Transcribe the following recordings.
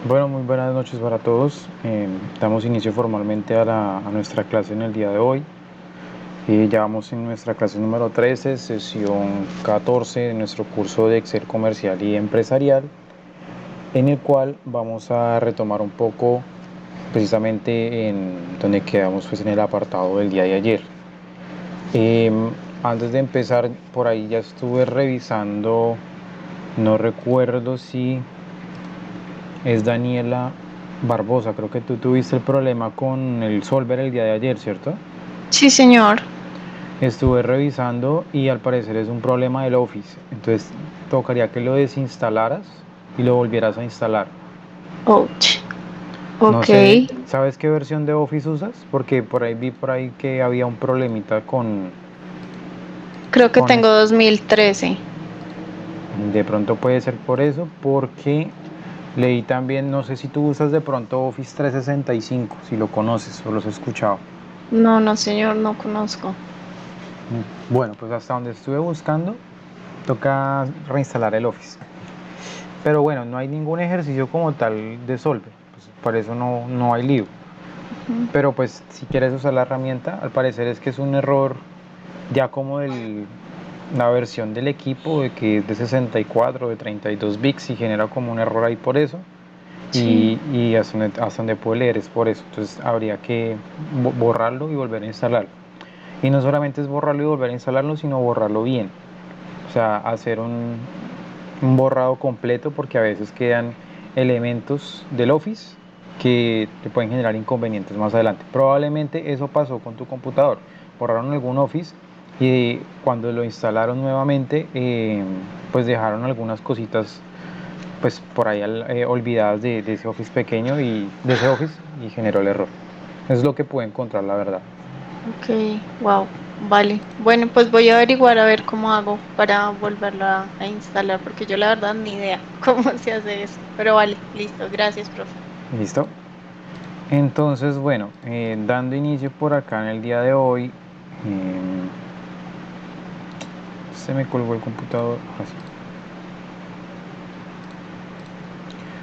Bueno, muy buenas noches para todos. Damos inicio formalmente a nuestra clase en el día de hoy. Ya vamos en nuestra clase número 13, sesión 14 de nuestro curso de Excel comercial y empresarial, en el cual vamos a retomar un poco precisamente en donde quedamos pues en el apartado del día de ayer. Eh, Antes de empezar, por ahí ya estuve revisando, no recuerdo si es Daniela Barbosa. Creo que tú tuviste el problema con el Solver el día de ayer, ¿cierto? Sí, señor. Estuve revisando y al parecer es un problema del Office. Entonces tocaría que lo desinstalaras y lo volvieras a instalar. Ouch. No Ok. sé, ¿sabes qué versión de Office usas? Porque por ahí vi por ahí que había un problemita Creo que con tengo 2013. de pronto puede ser por eso, porque leí también, no sé si tú usas de pronto Office 365, si lo conoces o lo has escuchado. No, no, señor, no conozco. Bueno, pues hasta donde estuve buscando, toca reinstalar el Office. Pero bueno, no hay ningún ejercicio como tal de Solver, pues por eso no hay lío. Ujú. Pero pues si quieres usar la herramienta, al parecer es que es un error ya como la versión del equipo, de que es de 64, de 32 bits y genera como un error ahí por eso. Sí. Y hasta donde puedo leer es por eso. Entonces habría que borrarlo y volver a instalarlo. Y no solamente es borrarlo y volver a instalarlo, sino borrarlo bien. O sea, hacer un borrado completo porque a veces quedan elementos del Office que te pueden generar inconvenientes más adelante. Probablemente eso pasó con tu computador. Borraron algún Office y cuando lo instalaron nuevamente, pues dejaron algunas cositas pues por ahí olvidadas de ese Office pequeño y de ese Office y generó el error. Es lo que pude encontrar, la verdad. Ok, wow. Vale. Bueno, pues voy a averiguar a ver cómo hago para volverla a instalar, porque yo la verdad ni idea cómo se hace eso. Pero vale, listo. Gracias, profe. ¿Listo? Entonces, bueno, dando inicio por acá en el día de hoy, eh, se me colgó el computador. Así.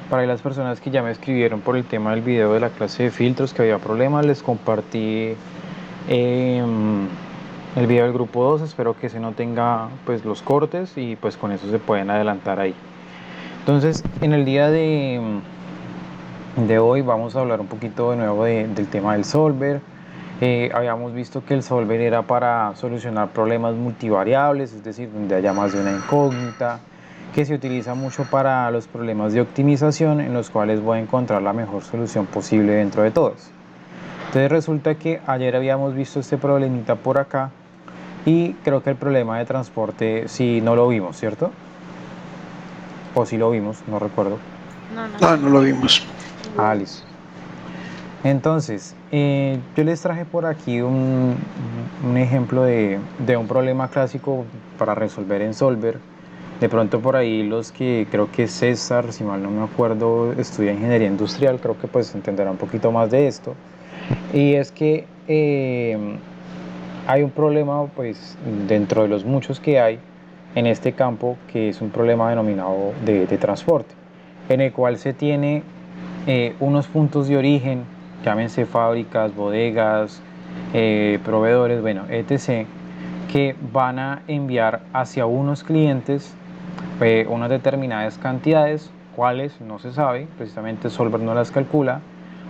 Para las personas que ya me escribieron por el tema del video de la clase de filtros, que había problemas, les compartí el video del grupo 2. Espero que ese no tenga pues los cortes y pues con eso se pueden adelantar ahí. Entonces, en el día de hoy vamos a hablar un poquito de nuevo del tema del solver. Habíamos visto que el solver era para solucionar problemas multivariables, es decir, donde haya más de una incógnita, que se utiliza mucho para los problemas de optimización en los cuales voy a encontrar la mejor solución posible dentro de todos. Entonces resulta que ayer habíamos visto este problemita por acá y creo que el problema de transporte sí no lo vimos, ¿cierto? O sí lo vimos, no recuerdo. No, no, No, no señor. lo vimos. Ah, listo. Entonces, yo les traje por aquí un ejemplo de un problema clásico para resolver en Solver. De pronto por ahí los que creo que César, si mal no me acuerdo, estudia ingeniería industrial, creo que pues entenderá un poquito más de esto. Y es que hay un problema pues dentro de los muchos que hay en este campo, que es un problema denominado de transporte, en el cual se tiene unos puntos de origen, llámense fábricas, bodegas, proveedores, bueno, etc., que van a enviar hacia unos clientes unas determinadas cantidades, cuáles no se sabe, precisamente Solver no las calcula,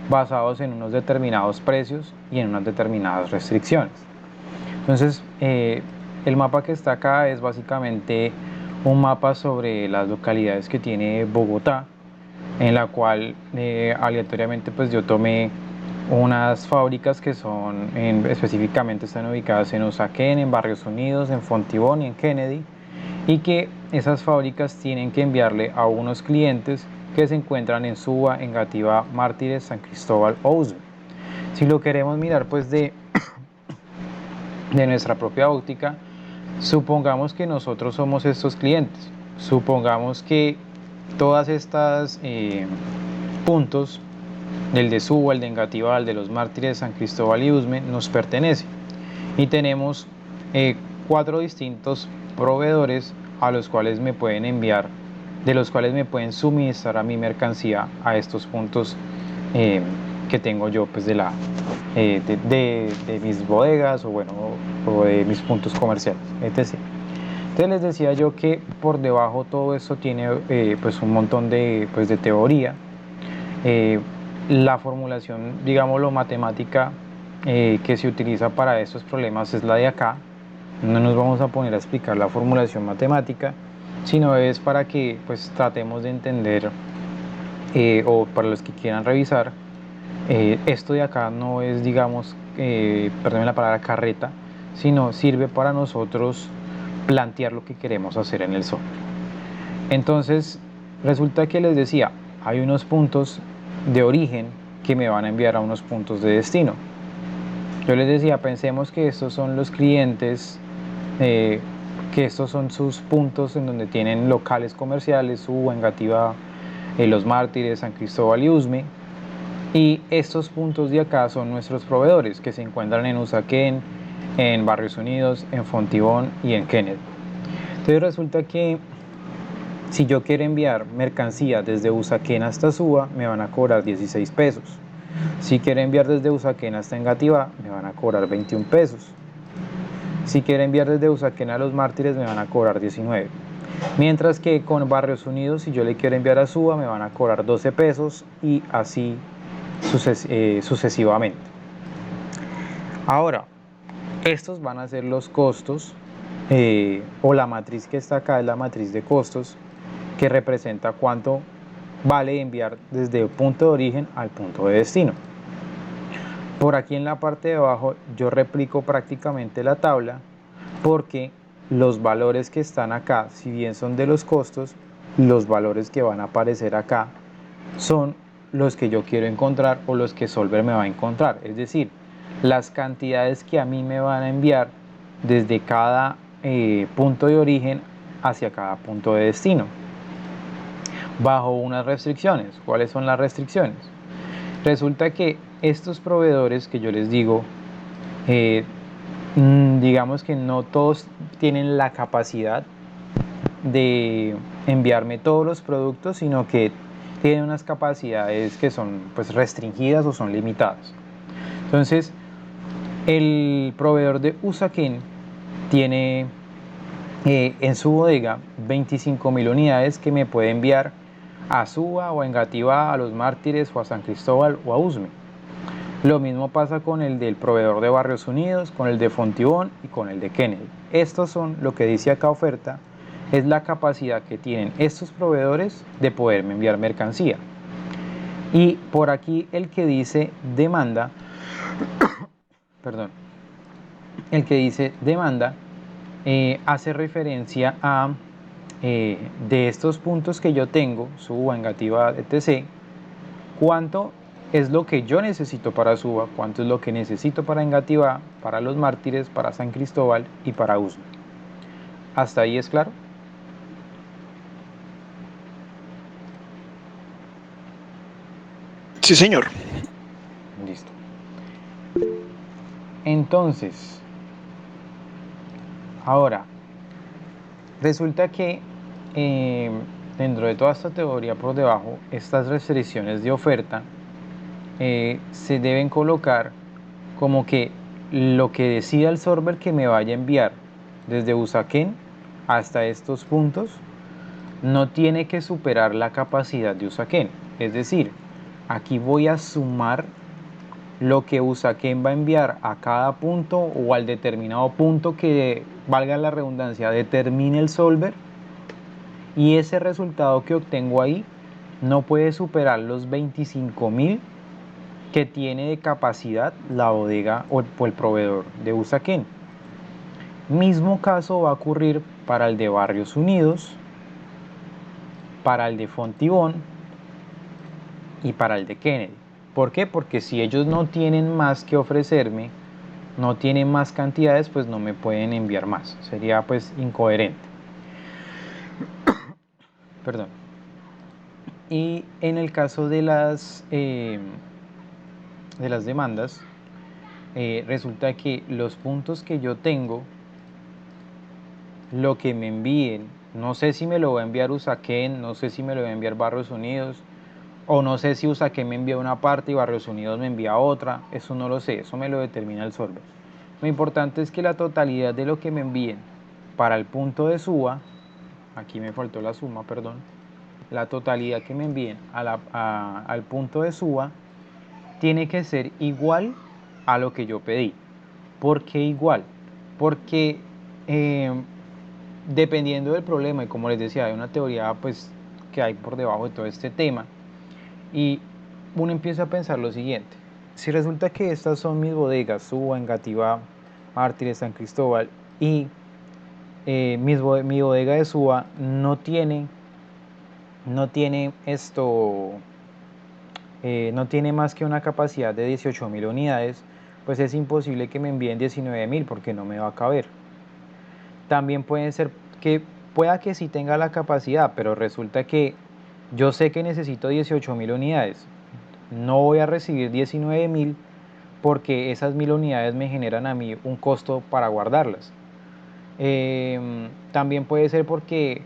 basados en unos determinados precios y en unas determinadas restricciones. Entonces, el mapa que está acá es básicamente un mapa sobre las localidades que tiene Bogotá, en la cual aleatoriamente pues yo tomé unas fábricas que específicamente están ubicadas en Usaquén, en Barrios Unidos, en Fontibón y en Kennedy, y que esas fábricas tienen que enviarle a unos clientes que se encuentran en Suba, Engativá, Mártires, San Cristóbal o Usme. Si lo queremos mirar pues de nuestra propia óptica, supongamos que nosotros somos estos clientes, supongamos que todas estas puntos, el de Suba, el de Engativá, el de los Mártires, San Cristóbal y Usme, nos pertenecen y tenemos 4 distintos proveedores a los cuales me pueden enviar de los cuales me pueden suministrar a mi mercancía a estos puntos que tengo yo pues de mis bodegas o bueno o de mis puntos comerciales, etc. Entonces les decía yo que por debajo todo esto tiene pues un montón pues de teoría. La formulación, digámoslo, matemática que se utiliza para estos problemas es la de acá. No nos vamos a poner a explicar la formulación matemática, sino es para que pues tratemos de entender o para los que quieran revisar, esto de acá no es, digamos, perdón la palabra carreta, sino sirve para nosotros plantear lo que queremos hacer en el software. Entonces, resulta que les decía, hay unos puntos de origen que me van a enviar a unos puntos de destino. Yo les decía, pensemos que estos son los clientes, que estos son sus puntos en donde tienen locales comerciales, Suba, Engativá, Los Mártires, San Cristóbal y Usme. Y estos puntos de acá son nuestros proveedores que se encuentran en Usaquén, en Barrios Unidos, en Fontibón y en Kennedy. Entonces resulta que si yo quiero enviar mercancía desde Usaquén hasta Suba, me van a cobrar 16 pesos. Si quiero enviar desde Usaquén hasta Engativá, me van a cobrar 21 pesos. Si quiero enviar desde Usaquén a Los Mártires, me van a cobrar 19. Mientras que con Barrios Unidos, si yo le quiero enviar a Suba, me van a cobrar 12 pesos y así sucesivamente. Ahora, estos van a ser los costos o la matriz que está acá es la matriz de costos que representa cuánto vale enviar desde el punto de origen al punto de destino. Por aquí en la parte de abajo yo replico prácticamente la tabla porque los valores que están acá, si bien son de los costos, los valores que van a aparecer acá son los que yo quiero encontrar o los que Solver me va a encontrar. Es decir, las cantidades que a mí me van a enviar desde cada punto de origen hacia cada punto de destino. Bajo unas restricciones. ¿Cuáles son las restricciones? Resulta que estos proveedores que yo les digo, digamos que no todos tienen la capacidad de enviarme todos los productos, sino que tienen unas capacidades que son pues restringidas o son limitadas. Entonces, el proveedor de Usaquén tiene en su bodega 25.000 unidades que me puede enviar a Suba o a Engativá, a Los Mártires o a San Cristóbal o a Usme. Lo mismo pasa con el del proveedor de Barrios Unidos, con el de Fontibón y con el de Kennedy. Estos son, lo que dice acá oferta, es la capacidad que tienen estos proveedores de poderme enviar mercancía. Y por aquí el que dice demanda, perdón, el que dice demanda hace referencia a de estos puntos que yo tengo, Suba, Engativá, etc., cuánto es lo que yo necesito para Suba, cuánto es lo que necesito para Engativá, para Los Mártires, para San Cristóbal y para Usme. ¿Hasta ahí es claro? Sí, señor. Listo. Entonces, ahora, resulta que dentro de toda esta teoría por debajo, estas restricciones de oferta se deben colocar como que lo que decida el server que me vaya a enviar desde Usaquén hasta estos puntos no tiene que superar la capacidad de Usaquén. Es decir, aquí voy a sumar lo que Usaquén va a enviar a cada punto o al determinado punto que, valga la redundancia, determine el solver, y ese resultado que obtengo ahí no puede superar los 25.000 que tiene de capacidad la bodega o el proveedor de Usaquén. Mismo caso va a ocurrir para el de Barrios Unidos, para el de Fontibón y para el de Kennedy. ¿Por qué? Porque si ellos no tienen más que ofrecerme, no tienen más cantidades, pues no me pueden enviar más. Sería pues incoherente. Perdón. Y en el caso de las demandas, resulta que los puntos que yo tengo, lo que me envíen No sé si me lo va a enviar Usaquén, no sé si me lo va a enviar Barrios Unidos, o no sé si Usaquén me envía una parte y Barrios Unidos me envía otra. Eso no lo sé, eso me lo determina el solver. Lo importante es que la totalidad de lo que me envíen para el punto de suba, aquí me faltó la suma, perdón, la totalidad que me envíen al punto de suba tiene que ser igual a lo que yo pedí. ¿Por qué igual? Porque eh, dependiendo del problema, y como les decía, hay una teoría pues que hay por debajo de todo este tema, y uno empieza a pensar lo siguiente: si resulta que estas son mis bodegas, Suba, Engativá, Mártires, San Cristóbal, y mi bodega de Suba no tiene esto, no tiene más que una capacidad de 18.000 unidades, pues es imposible que me envíen 19.000 porque no me va a caber. También puede ser que pueda que sí tenga la capacidad, pero resulta que yo sé que necesito 18.000 unidades. No voy a recibir 19.000 porque esas 1.000 unidades me generan a mí un costo para guardarlas. También puede ser porque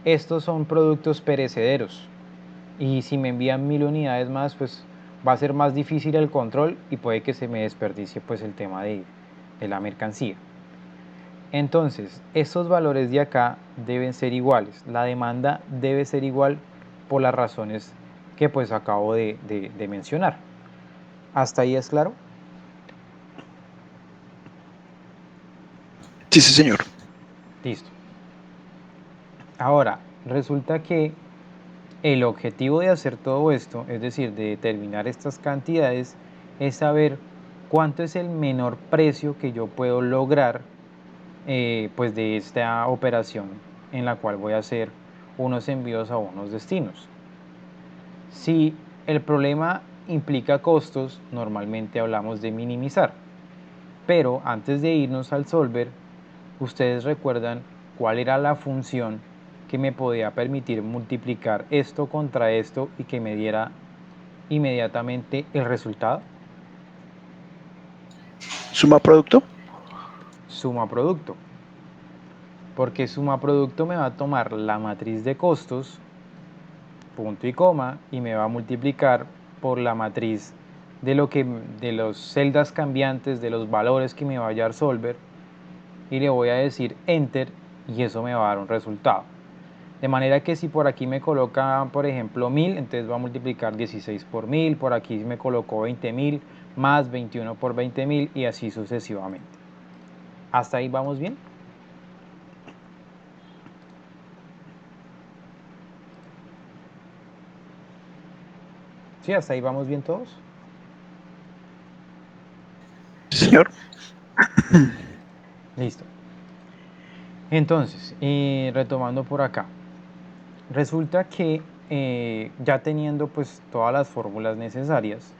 estos son productos perecederos y si me envían 1.000 unidades más, pues va a ser más difícil el control y puede que se me desperdicie pues el tema de la mercancía. Entonces, estos valores de acá deben ser iguales. La demanda debe ser igual por las razones que pues acabo de mencionar. ¿Hasta ahí es claro? Sí, sí, señor. Listo. Ahora, resulta que el objetivo de hacer todo esto, es decir, de determinar estas cantidades, es saber cuánto es el menor precio que yo puedo lograr pues de esta operación en la cual voy a hacer unos envíos a unos destinos. Si el problema implica costos, normalmente hablamos de minimizar. Pero antes de irnos al solver, ustedes recuerdan cuál era la función que me podía permitir multiplicar esto contra esto y que me diera inmediatamente el resultado. Suma producto. Suma producto. Porque suma producto me va a tomar la matriz de costos, punto y coma, y me va a multiplicar por la matriz de los celdas cambiantes, de los valores que me va a dar solver, y le voy a decir enter y eso me va a dar un resultado. De manera que si por aquí me coloca, por ejemplo, 1000, entonces va a multiplicar 16 por 1000, por aquí me colocó 20.000, más 21 por 20.000 y así sucesivamente. ¿Hasta ahí vamos bien? ¿Sí? ¿Hasta ahí vamos bien todos? Sí, señor. Listo. Entonces, retomando por acá. Resulta que ya teniendo pues todas las fórmulas necesarias,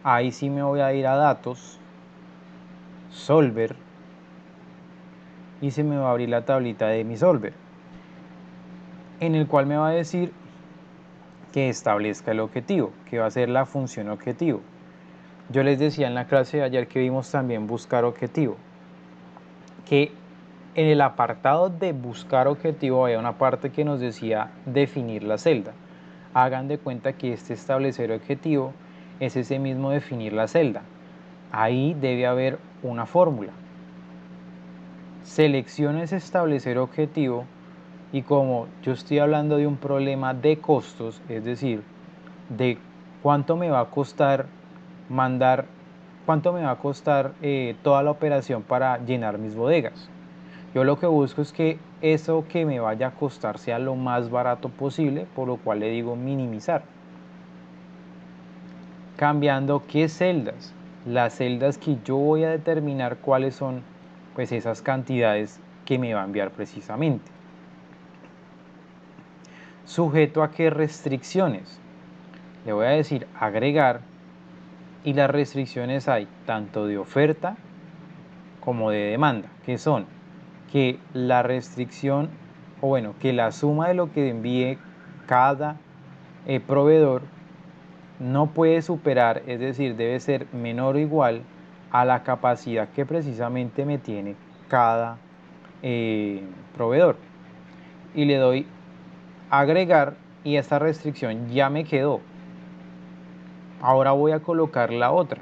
ahí sí me voy a ir a datos, solver, y se me va a abrir la tablita de mi solver, en el cual me va a decir que establezca el objetivo, que va a ser la función objetivo. Yo les decía en la clase de ayer que vimos también buscar objetivo, que en el apartado de buscar objetivo había una parte que nos decía definir la celda. Hagan de cuenta que este establecer objetivo es ese mismo definir la celda. Ahí debe haber una fórmula. Selecciones establecer objetivo y como yo estoy hablando de un problema de costos, es decir, de cuánto me va a costar mandar, cuánto me va a costar toda la operación para llenar mis bodegas. Yo lo que busco es que eso que me vaya a costar sea lo más barato posible, por lo cual le digo minimizar. Cambiando qué celdas, las celdas que yo voy a determinar cuáles son pues esas cantidades que me va a enviar precisamente. Sujeto a qué restricciones. Le voy a decir agregar y las restricciones hay tanto de oferta como de demanda, que son que la restricción, o bueno, que la suma de lo que envíe cada proveedor no puede superar, es decir, debe ser menor o igual a la capacidad que precisamente me tiene cada proveedor. y le doy agregar y esta restricción ya me quedó. Ahora voy a colocar la otra.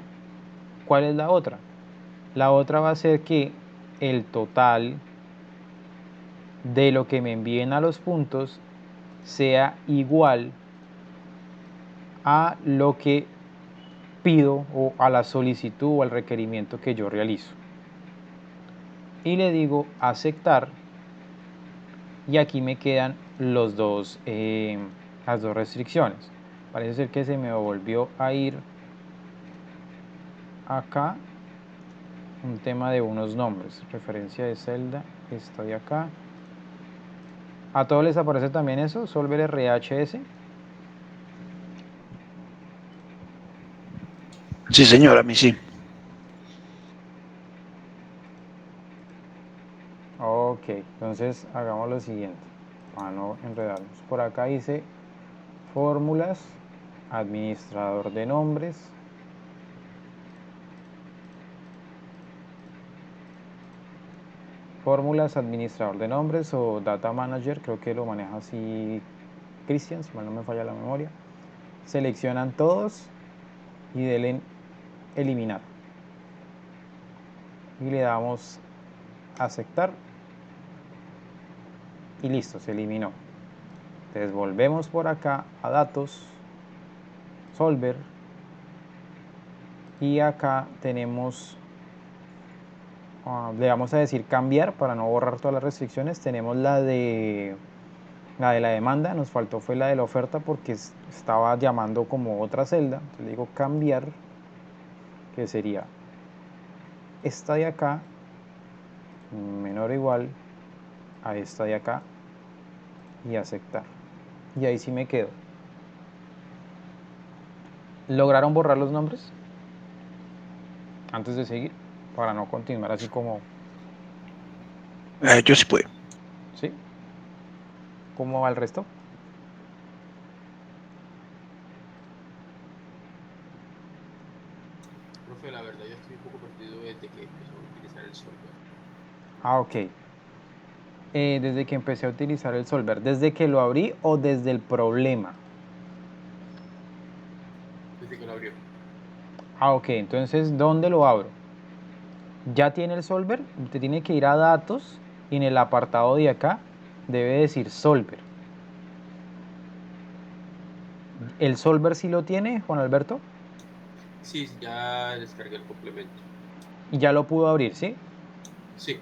¿Cuál es la otra? La otra va a ser que el total de lo que me envíen a los puntos sea igual a lo que pido o a la solicitud o al requerimiento que yo realizo. Y le digo aceptar y aquí me quedan las dos restricciones. Parece ser que se me volvió a ir acá un tema de unos nombres, referencia de celda, esta de acá. ¿A todos les aparece también eso? Solver RHS. Sí, señor, a mí sí. Ok, entonces hagamos lo siguiente para no enredarnos. Por acá dice fórmulas, administrador de nombres. Fórmulas, administrador de nombres o data manager, creo que lo maneja así Cristian, si mal no me falla la memoria. Seleccionan todos y denle en eliminar. Y le damos aceptar. Y listo, se eliminó. Entonces volvemos por acá a datos, solver. Y acá tenemos, le vamos a decir cambiar para no borrar todas las restricciones. Tenemos la de la demanda, nos faltó fue la de la oferta porque estaba llamando como otra celda. Entonces le digo cambiar, que sería esta de acá, menor o igual a esta de acá, y aceptar. Y ahí sí me quedo. ¿Lograron borrar los nombres? Antes de seguir, para no continuar así como... Yo sí puedo. ¿Sí? ¿Cómo va el resto? Profe, la verdad yo estoy un poco perdido desde que empezó a utilizar el solver. Ah, ok. Desde que empecé a utilizar el solver, ¿desde que lo abrí o desde el problema? Desde que lo abrió. Ah, ok. Entonces, ¿dónde lo abro? Ya tiene el solver, usted tiene que ir a datos y en el apartado de acá debe decir solver. ¿El solver sí lo tiene, Juan Alberto? Sí, ya descargué el complemento. Y ya lo pudo abrir, ¿sí? Sí,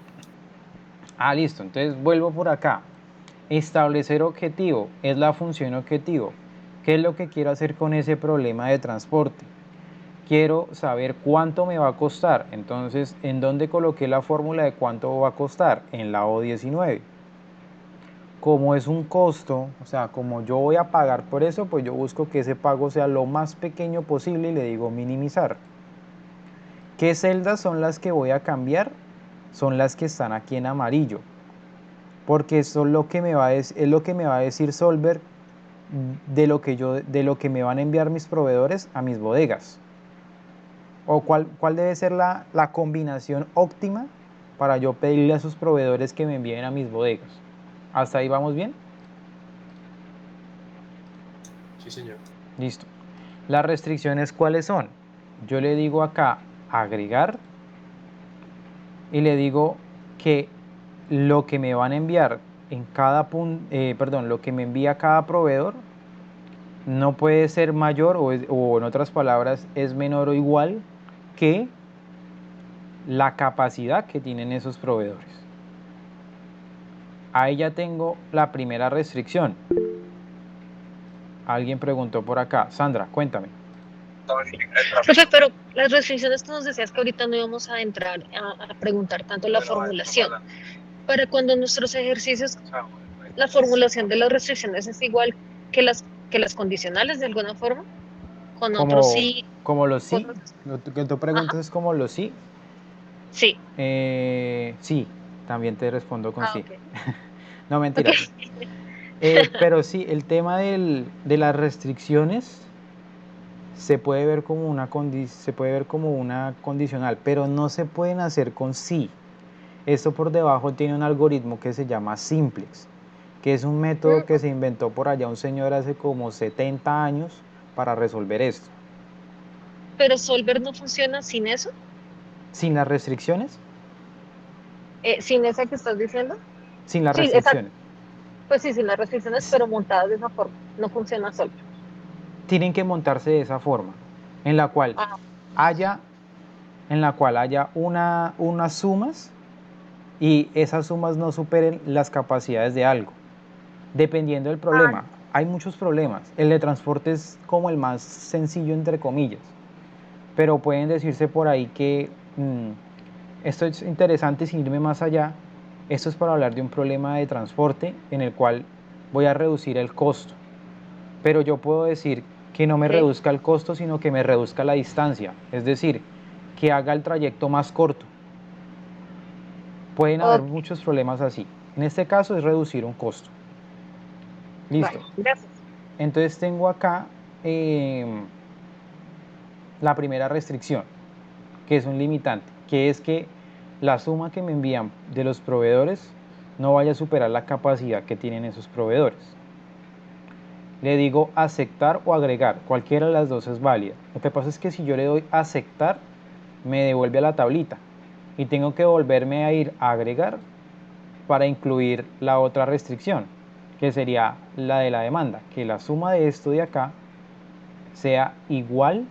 Ah, listo. Entonces vuelvo por acá. Establecer objetivo es la función objetivo. ¿Qué es lo que quiero hacer con ese problema de transporte? Quiero saber cuánto me va a costar. Entonces, ¿en dónde coloqué la fórmula de cuánto va a costar? En la O19. Como es un costo, o sea, como yo voy a pagar por eso, pues yo busco que ese pago sea lo más pequeño posible y le digo minimizar. ¿Qué celdas son las que voy a cambiar? Son las que están aquí en amarillo, porque eso es lo que me va a, es lo que me va a decir Solver de lo que me van a enviar mis proveedores a mis bodegas. O cuál debe ser la combinación óptima para yo pedirle a sus proveedores que me envíen a mis bodegas. ¿Hasta ahí vamos bien? sí, señor. Listo. Las restricciones, ¿cuáles son? Yo le digo acá agregar y le digo que lo que me van a enviar en cada punto, perdón, lo que me envía cada proveedor no puede ser mayor o en otras palabras es menor o igual que la capacidad que tienen esos proveedores. Ahí ya tengo la primera restricción. Alguien preguntó por acá. Sandra, cuéntame. Profe, pero las restricciones que nos decías que ahorita no íbamos a entrar a preguntar tanto la formulación. Para cuando nuestros ejercicios, la formulación de las restricciones es igual que las condicionales de alguna forma, con otros Como, sí, como los con sí, otros. lo que tú Ajá, preguntas es como los sí. sí. Sí, también te respondo con Ah, sí. ok. No, Ok. mentiras. Pero sí, el tema de las restricciones se puede ver como se puede ver como una condicional, pero no se pueden hacer con sí. Esto por debajo tiene un algoritmo que se llama simplex. que es un método que se inventó por allá un señor hace como 70 años para resolver esto. Pero Solver no funciona sin eso, Sin las restricciones, sin esa que estás diciendo. sin las Sí, exacto. restricciones. Pues sí, sin las restricciones, pero montadas de esa forma. No funciona Solver. Tienen que montarse de esa forma, en la cual Ah, haya, unas sumas y esas sumas no superen las capacidades de algo, dependiendo del ah, problema. Hay muchos problemas. El de transporte es como el más sencillo, entre comillas, pero pueden decirse por ahí que esto es interesante sin irme más allá. Esto es para hablar de un problema de transporte en el cual voy a reducir el costo, pero yo puedo decir que no me ok. reduzca el costo, sino que me reduzca la distancia, es decir, que haga el trayecto más corto. Pueden haber Ok, muchos problemas así. En este caso es reducir un costo. Listo. vale, gracias. Entonces tengo acá la primera restricción, que es un limitante, que es que la suma que me envían de los proveedores no vaya a superar la capacidad que tienen esos proveedores. Le digo aceptar o agregar, cualquiera de las dos es válida. Lo que pasa es que si yo le doy aceptar, me devuelve a la tablita y tengo que volverme a ir a agregar para incluir la otra restricción, que sería la de la demanda, que la suma de esto de acá sea igual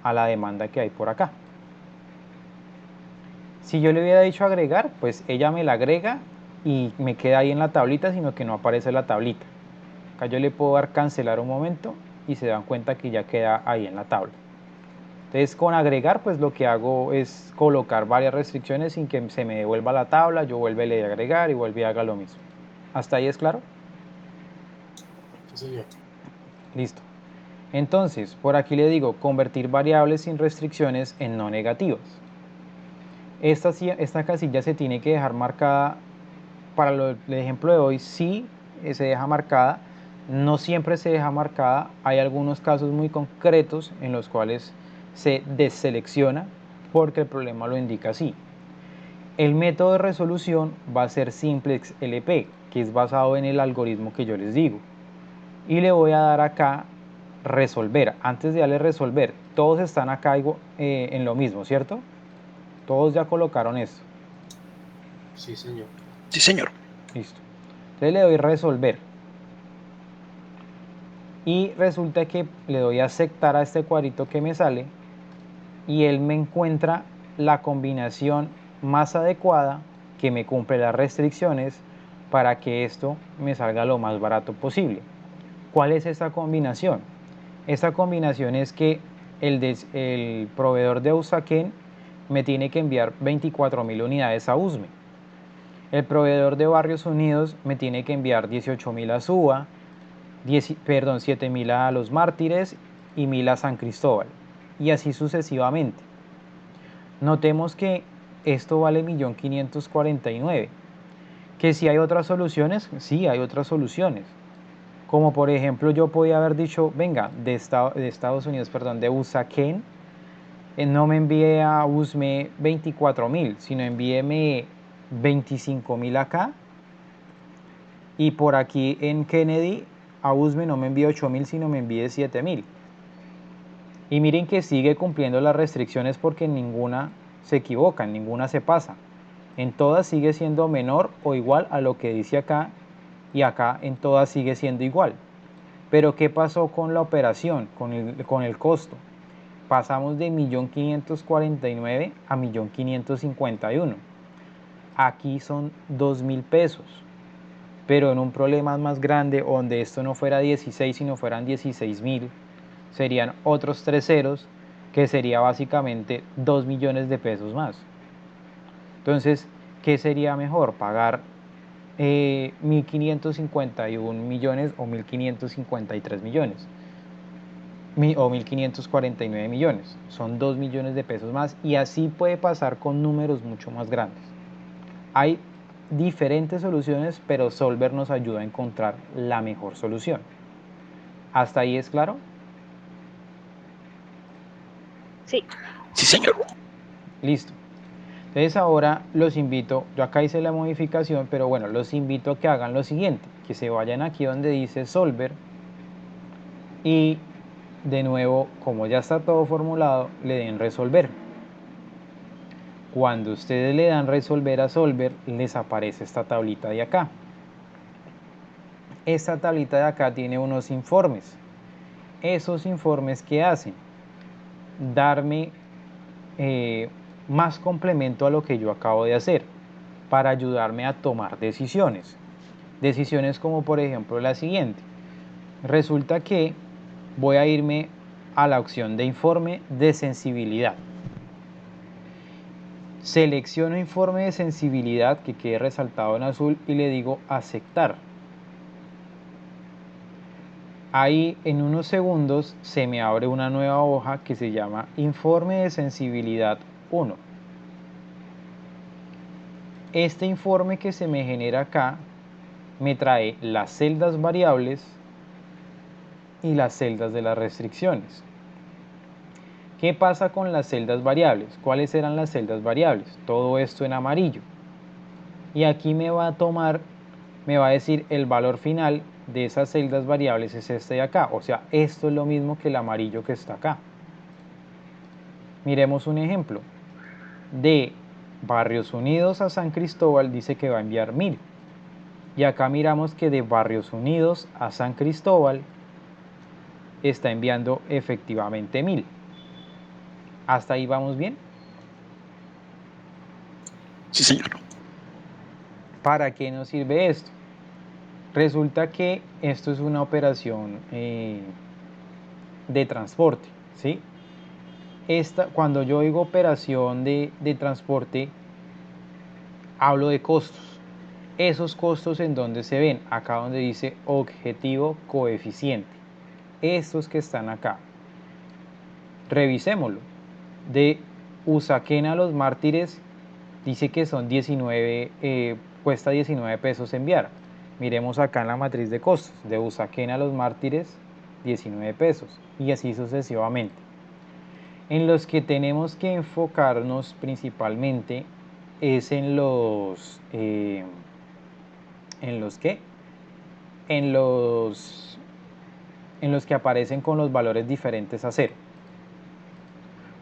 a la demanda que hay por acá. Si yo le hubiera dicho agregar, pues ella me la agrega y me queda ahí en la tablita, sino que no aparece la tablita. Acá yo le puedo dar cancelar un momento y se dan cuenta que ya queda ahí en la tabla. Entonces con agregar, pues lo que hago es colocar varias restricciones sin que se me devuelva la tabla, yo vuelvo a agregar y vuelvo y haga lo mismo. ¿Hasta ahí es claro? Sí, señor. Listo. Entonces, por aquí le digo convertir variables sin restricciones en no negativas. Esta casilla se tiene que dejar marcada, para el ejemplo de hoy sí se deja marcada, no siempre se deja marcada, hay algunos casos muy concretos en los cuales se deselecciona porque el problema lo indica así. El método de resolución va a ser simplex LP, que es basado en el algoritmo que yo les digo. Y le voy a dar acá resolver. Antes de darle resolver, todos están acá en lo mismo, ¿cierto? Todos ya colocaron esto. Sí, señor. Sí, señor. Listo. Entonces le doy resolver. Y resulta que le doy a aceptar a este cuadrito que me sale y él me encuentra la combinación más adecuada que me cumple las restricciones para que esto me salga lo más barato posible. ¿Cuál es esta combinación? Esta combinación es que el proveedor de Usaquén me tiene que enviar 24.000 unidades a Usme. El proveedor de Barrios Unidos me tiene que enviar 18.000 a Suba, 7.000 a Los Mártires y 1.000 a San Cristóbal. Y así sucesivamente. Notemos que esto vale 1.549.000. Que si hay otras soluciones, sí hay otras soluciones. Como por ejemplo yo podía haber dicho, venga, de Estados Unidos, perdón, de Usaquén, no me envíe a Usme 24.000, sino envíeme 25.000 acá. Y por aquí en Kennedy, a Usme no me envíe 8.000, sino me envíe 7.000. Y miren que sigue cumpliendo las restricciones porque en ninguna se equivoca, en ninguna se pasa. En todas sigue siendo menor o igual a lo que dice acá y acá en todas sigue siendo igual. Pero ¿qué pasó con la operación, con el costo? Pasamos de 1.549.000 a 1.551.000. Aquí son 2.000 pesos. Pero en un problema más grande, donde esto no fuera 16, sino fueran 16.000, serían otros 3 ceros, que sería básicamente 2 millones de pesos más. Entonces, ¿qué sería mejor? ¿Pagar 1.551 millones o 1.553 millones? O 1.549 millones. Son 2 millones de pesos más y así puede pasar con números mucho más grandes. Hay diferentes soluciones, pero Solver nos ayuda a encontrar la mejor solución. ¿Hasta ahí es claro? Sí. Sí, señor. Listo. Entonces ahora los invito, yo acá hice la modificación, pero bueno, los invito a que hagan lo siguiente. que se vayan aquí donde dice Solver y de nuevo, como ya está todo formulado, le den resolver. Cuando ustedes le dan resolver a Solver, les aparece esta tablita de acá. Esta tablita de acá tiene unos informes. Esos informes, ¿qué hacen? Darme más complemento a lo que yo acabo de hacer para ayudarme a tomar decisiones. Decisiones como por ejemplo la siguiente. Resulta que voy a irme a la opción de informe de sensibilidad. Selecciono informe de sensibilidad que quede resaltado en azul y le digo aceptar. Ahí en unos segundos se me abre una nueva hoja que se llama informe de sensibilidad 1. Este informe que se me genera acá me trae las celdas variables y las celdas de las restricciones. ¿Qué pasa con las celdas variables? ¿Cuáles eran las celdas variables? Todo esto en amarillo. Y aquí me va a decir el valor final de esas celdas variables es este de acá. O sea, esto es lo mismo que el amarillo que está acá. Miremos un ejemplo. De Barrios Unidos a San Cristóbal dice que va a enviar 1000. Y acá miramos que de Barrios Unidos a San Cristóbal está enviando efectivamente 1000. ¿Hasta ahí vamos bien? Sí, señor. ¿Para qué nos sirve esto? Resulta que esto es una operación de transporte, ¿sí? Cuando yo digo operación de transporte, hablo de costos. Esos costos en donde se ven, acá donde dice objetivo coeficiente. Estos que están acá. Revisémoslo. De Usaquén a Los Mártires dice que son 19, cuesta 19 pesos enviar. Miremos acá en la matriz de costos. De Usaquén a Los Mártires, 19 pesos. Y así sucesivamente. En los que tenemos que enfocarnos principalmente es en los ¿qué? En los que aparecen con los valores diferentes a 0.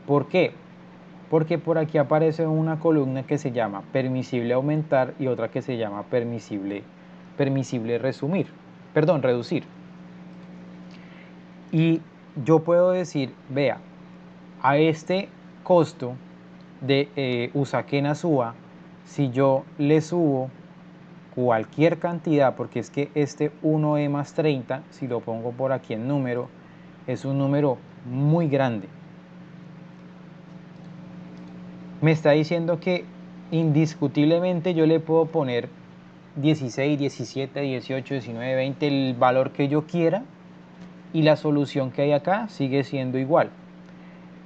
¿Por qué? Porque por aquí aparece una columna que se llama permisible aumentar y otra que se llama permisible reducir. Y yo puedo decir, vea, a este costo de Usaquén a Suba, si yo le subo cualquier cantidad, porque es que este 1e más 30, si lo pongo por aquí en número, es un número muy grande. Me está diciendo que indiscutiblemente yo le puedo poner 16, 17, 18, 19, 20, el valor que yo quiera, y la solución que hay acá sigue siendo igual.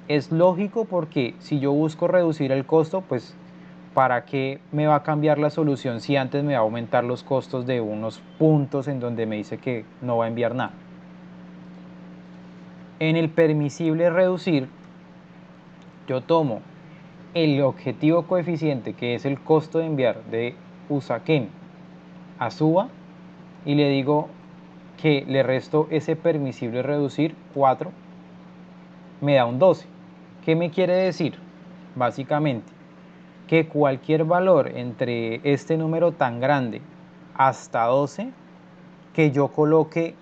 Es lógico porque si yo busco reducir el costo, pues ¿para qué me va a cambiar la solución si antes me va a aumentar los costos de unos puntos en donde me dice que no va a enviar nada? En el permisible reducir, yo tomo el objetivo coeficiente, que es el costo de enviar de Usaquén a Suba, y le digo que le resto ese permisible reducir 4, me da un 12. ¿Qué me quiere decir? Básicamente, que cualquier valor entre este número tan grande hasta 12 que yo coloque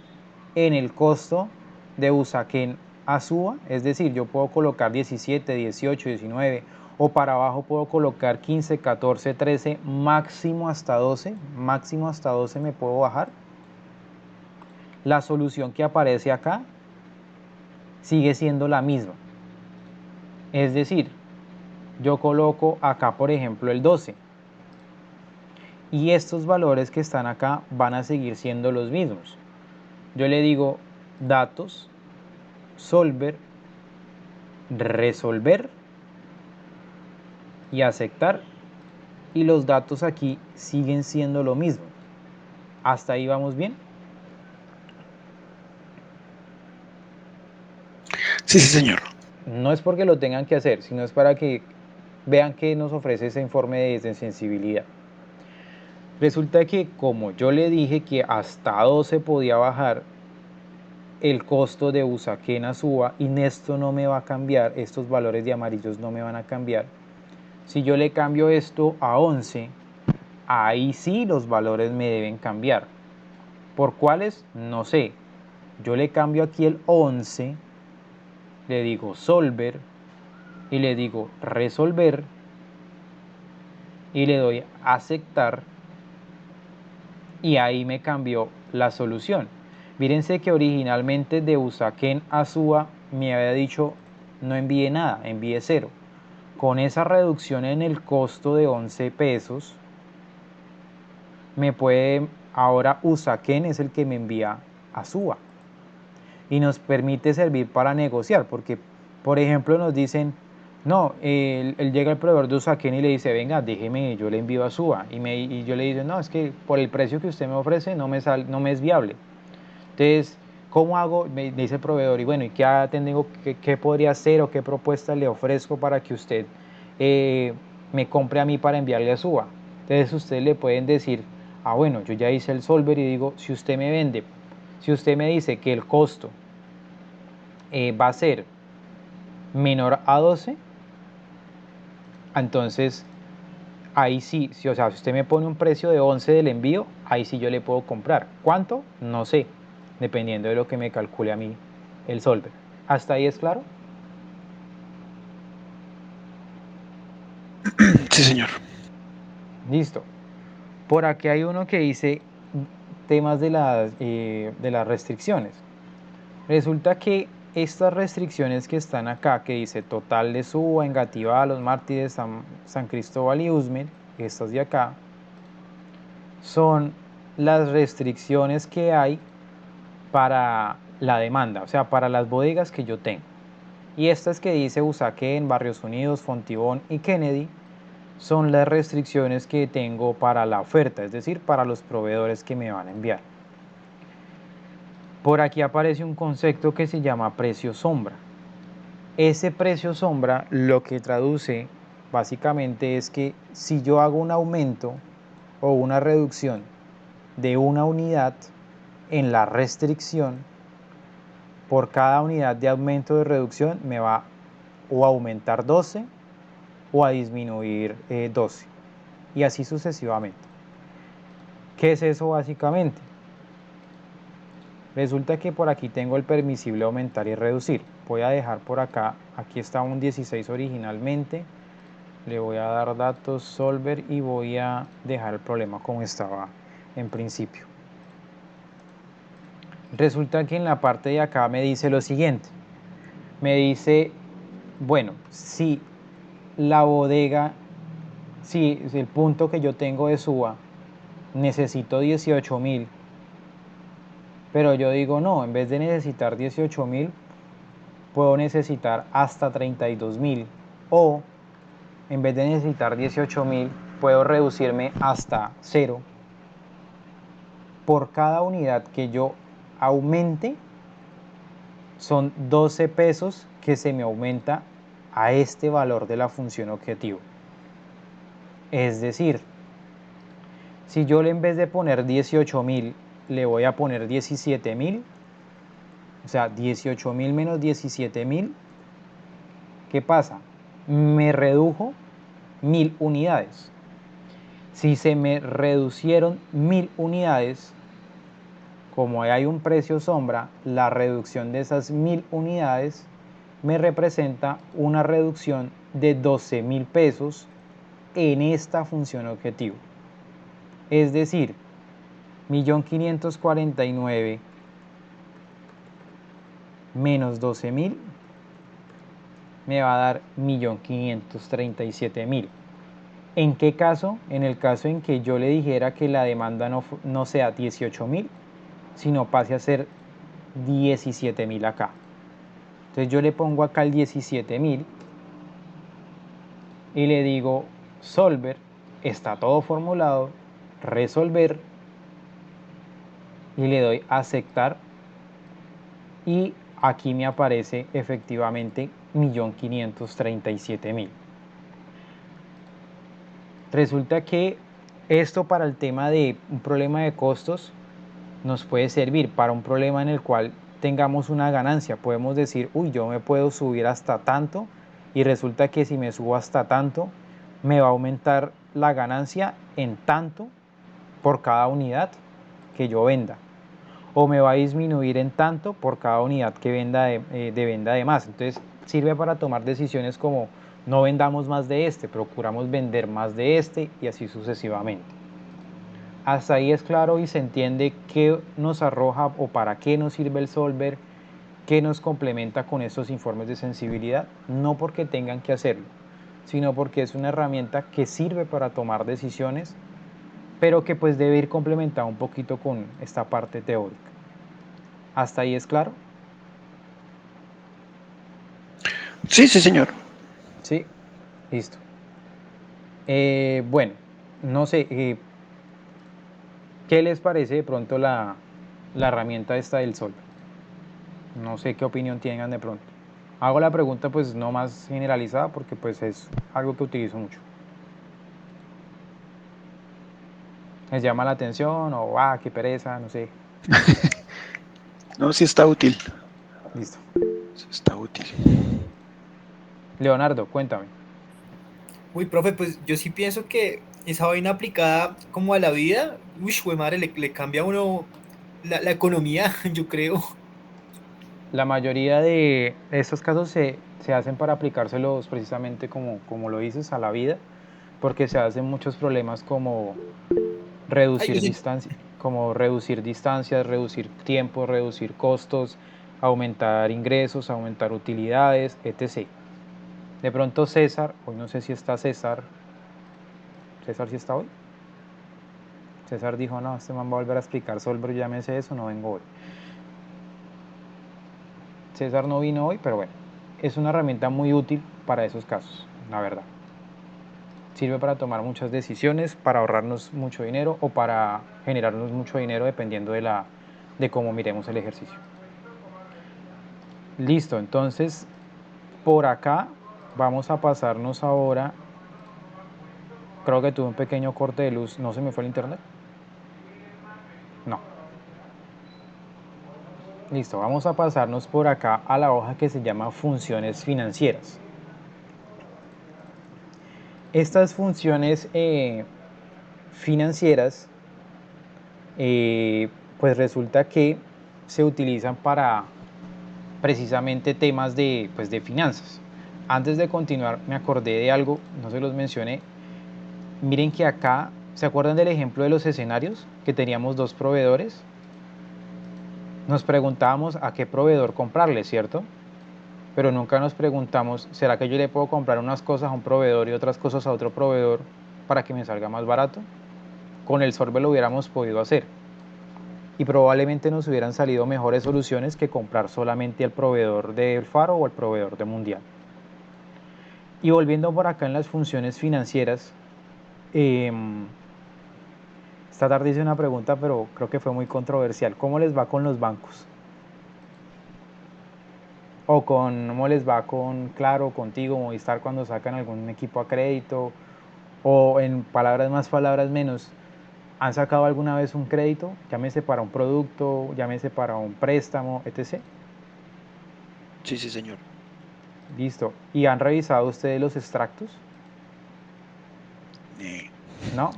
en el costo de Usaquén a Suba, es decir, yo puedo colocar 17, 18, 19 o para abajo puedo colocar 15, 14, 13, máximo hasta 12 me puedo bajar. La solución que aparece acá sigue siendo la misma. Es decir, yo coloco acá, por ejemplo, el 12. Y estos valores que están acá van a seguir siendo los mismos. Yo le digo datos, solver, resolver y aceptar. Y los datos aquí siguen siendo lo mismo. ¿Hasta ahí vamos bien? Sí, sí, señor. No es porque lo tengan que hacer, sino es para que vean que nos ofrece ese informe de sensibilidad. Resulta que como yo le dije que hasta 12 podía bajar el costo de Usaquén a Suba, y esto no me va a cambiar, estos valores de amarillos no me van a cambiar. Si yo le cambio esto a 11, ahí sí los valores me deben cambiar. ¿Por cuáles? No sé. Yo le cambio aquí el 11, le digo solver y le digo resolver y le doy aceptar, y ahí me cambió la solución. Mírense que originalmente de Usaquén a Suba me había dicho no envíe nada, envíe 0. Con esa reducción en el costo de 11 pesos, me puede, ahora Usaquén es el que me envía a Suba. Y nos permite servir para negociar, porque, por ejemplo, nos dicen, no, él llega al proveedor de Usaquén y le dice, venga, déjeme, yo le envío a Suba. Y yo le digo, no, es que por el precio que usted me ofrece no me es viable. Entonces, ¿cómo hago? Me dice el proveedor, y bueno, ¿y qué podría hacer o qué propuesta le ofrezco para que usted me compre a mí para enviarle a Suba? Entonces, ustedes le pueden decir, bueno, yo ya hice el solver y digo, si usted me vende, si usted me dice que el costo va a ser menor a 12, entonces ahí sí, o sea, si usted me pone un precio de 11 del envío, ahí sí yo le puedo comprar. ¿Cuánto? No sé, dependiendo de lo que me calcule a mí el solver. ¿Hasta ahí es claro? Sí, señor. Listo. Por aquí hay uno que dice temas de las restricciones. Resulta que estas restricciones que están acá, que dice total de Suba, Engativá, Los Mártires, San Cristóbal y Usme, estas de acá, son las restricciones que hay para la demanda, o sea, para las bodegas que yo tengo. Y estas que dice Usaquén, Barrios Unidos, Fontibón y Kennedy son las restricciones que tengo para la oferta, es decir, para los proveedores que me van a enviar. Por aquí aparece un concepto que se llama precio sombra. Ese precio sombra lo que traduce básicamente es que si yo hago un aumento o una reducción de una unidad en la restricción, por cada unidad de aumento de reducción me va o a aumentar 12 o a disminuir 12, y así sucesivamente. ¿Qué es eso básicamente? Resulta que por aquí tengo el permisible aumentar y reducir. Voy a dejar por acá, aquí está un 16 originalmente, le voy a dar datos solver y voy a dejar el problema como estaba en principio. Resulta que en la parte de acá me dice lo siguiente. Me dice, bueno, si la bodega, si el punto que yo tengo de Suba, necesito 18.000, pero yo digo no, en vez de necesitar 18.000, puedo necesitar hasta 32.000, o en vez de necesitar 18.000, puedo reducirme hasta 0. Por cada unidad que yo aumente, son 12 pesos que se me aumenta a este valor de la función objetivo. Es decir, si yo en vez de poner 18.000 le voy a poner 17.000, o sea, 18.000 menos 17.000, ¿qué pasa? Me redujo 1.000 unidades. Si se me reducieron 1.000 unidades, como hay un precio sombra, la reducción de esas 1.000 unidades me representa una reducción de 12.000 pesos en esta función objetivo. Es decir, 1.549.000 menos 12.000 me va a dar 1.537.000. ¿En qué caso? En el caso en que yo le dijera que la demanda no sea 18.000, sino pase a ser 17.000 acá. Entonces yo le pongo acá el 17.000 y le digo solver, está todo formulado, resolver, y le doy aceptar, y aquí me aparece efectivamente 1.537.000. Resulta que Esto para el tema de un problema de costos nos puede servir para un problema en el cual tengamos una ganancia. Podemos decir, uy, yo me puedo subir hasta tanto y resulta que si me subo hasta tanto, me va a aumentar la ganancia en tanto por cada unidad que yo venda. O me va a disminuir en tanto por cada unidad que venda de venda de más. Entonces sirve para tomar decisiones como no vendamos más de este, procuramos vender más de este y así sucesivamente. Hasta ahí es claro y se entiende qué nos arroja o para qué nos sirve el Solver, qué nos complementa con estos informes de sensibilidad, no porque tengan que hacerlo, sino porque es una herramienta que sirve para tomar decisiones, pero que pues debe ir complementada un poquito con esta parte teórica. ¿Hasta ahí es claro? Sí, sí, señor. Sí, listo. Bueno, no sé, ¿qué les parece de pronto la herramienta esta del Solver? No sé qué opinión tengan de pronto. Hago la pregunta pues no más generalizada porque pues es algo que utilizo mucho. ¿Les llama la atención o qué pereza? No sé. No, sí está útil. Listo. Sí está útil. Leonardo, cuéntame. Uy, profe, pues yo sí pienso que esa vaina aplicada como a la vida, uy, güey, madre, le cambia a uno la economía, yo creo. La mayoría de estos casos se hacen para aplicárselos precisamente como lo dices a la vida, porque se hacen muchos problemas como Ay, reducir distancias, reducir tiempo, reducir costos, aumentar ingresos, aumentar utilidades, etc. De pronto César, hoy no sé si está César. ¿César sí está hoy? César dijo, no, este man va a volver a explicar Solver, ya me sé eso, no vengo hoy. César no vino hoy, pero bueno, es una herramienta muy útil para esos casos, la verdad. Sirve para tomar muchas decisiones, para ahorrarnos mucho dinero o para generarnos mucho dinero dependiendo de cómo miremos el ejercicio. Listo, entonces por acá vamos a pasarnos ahora. Creo que tuve un pequeño corte de luz. ¿No se me fue el internet? No. Listo, vamos a pasarnos por acá a la hoja que se llama funciones financieras. Estas funciones financieras, pues resulta que se utilizan para precisamente temas pues de finanzas. Antes de continuar, me acordé de algo, no se los mencioné. Miren que acá, ¿se acuerdan del ejemplo de los escenarios? Que teníamos dos proveedores. Nos preguntábamos a qué proveedor comprarle, ¿cierto? Pero nunca nos preguntamos, ¿será que yo le puedo comprar unas cosas a un proveedor y otras cosas a otro proveedor para que me salga más barato? Con el Solver lo hubiéramos podido hacer. Y probablemente nos hubieran salido mejores soluciones que comprar solamente al proveedor del Faro o al proveedor de Mundial. Y volviendo por acá en las funciones financieras, esta tarde hice una pregunta, pero creo que fue muy controversial. ¿Cómo les va con los bancos? O cómo les va con Claro, Contigo, Movistar cuando sacan algún equipo a crédito. O en palabras más, palabras menos, ¿han sacado alguna vez un crédito? Llámese para un producto, llámese para un préstamo, etc. Sí, sí, señor. Listo. ¿Y han revisado ustedes los extractos? ¿No?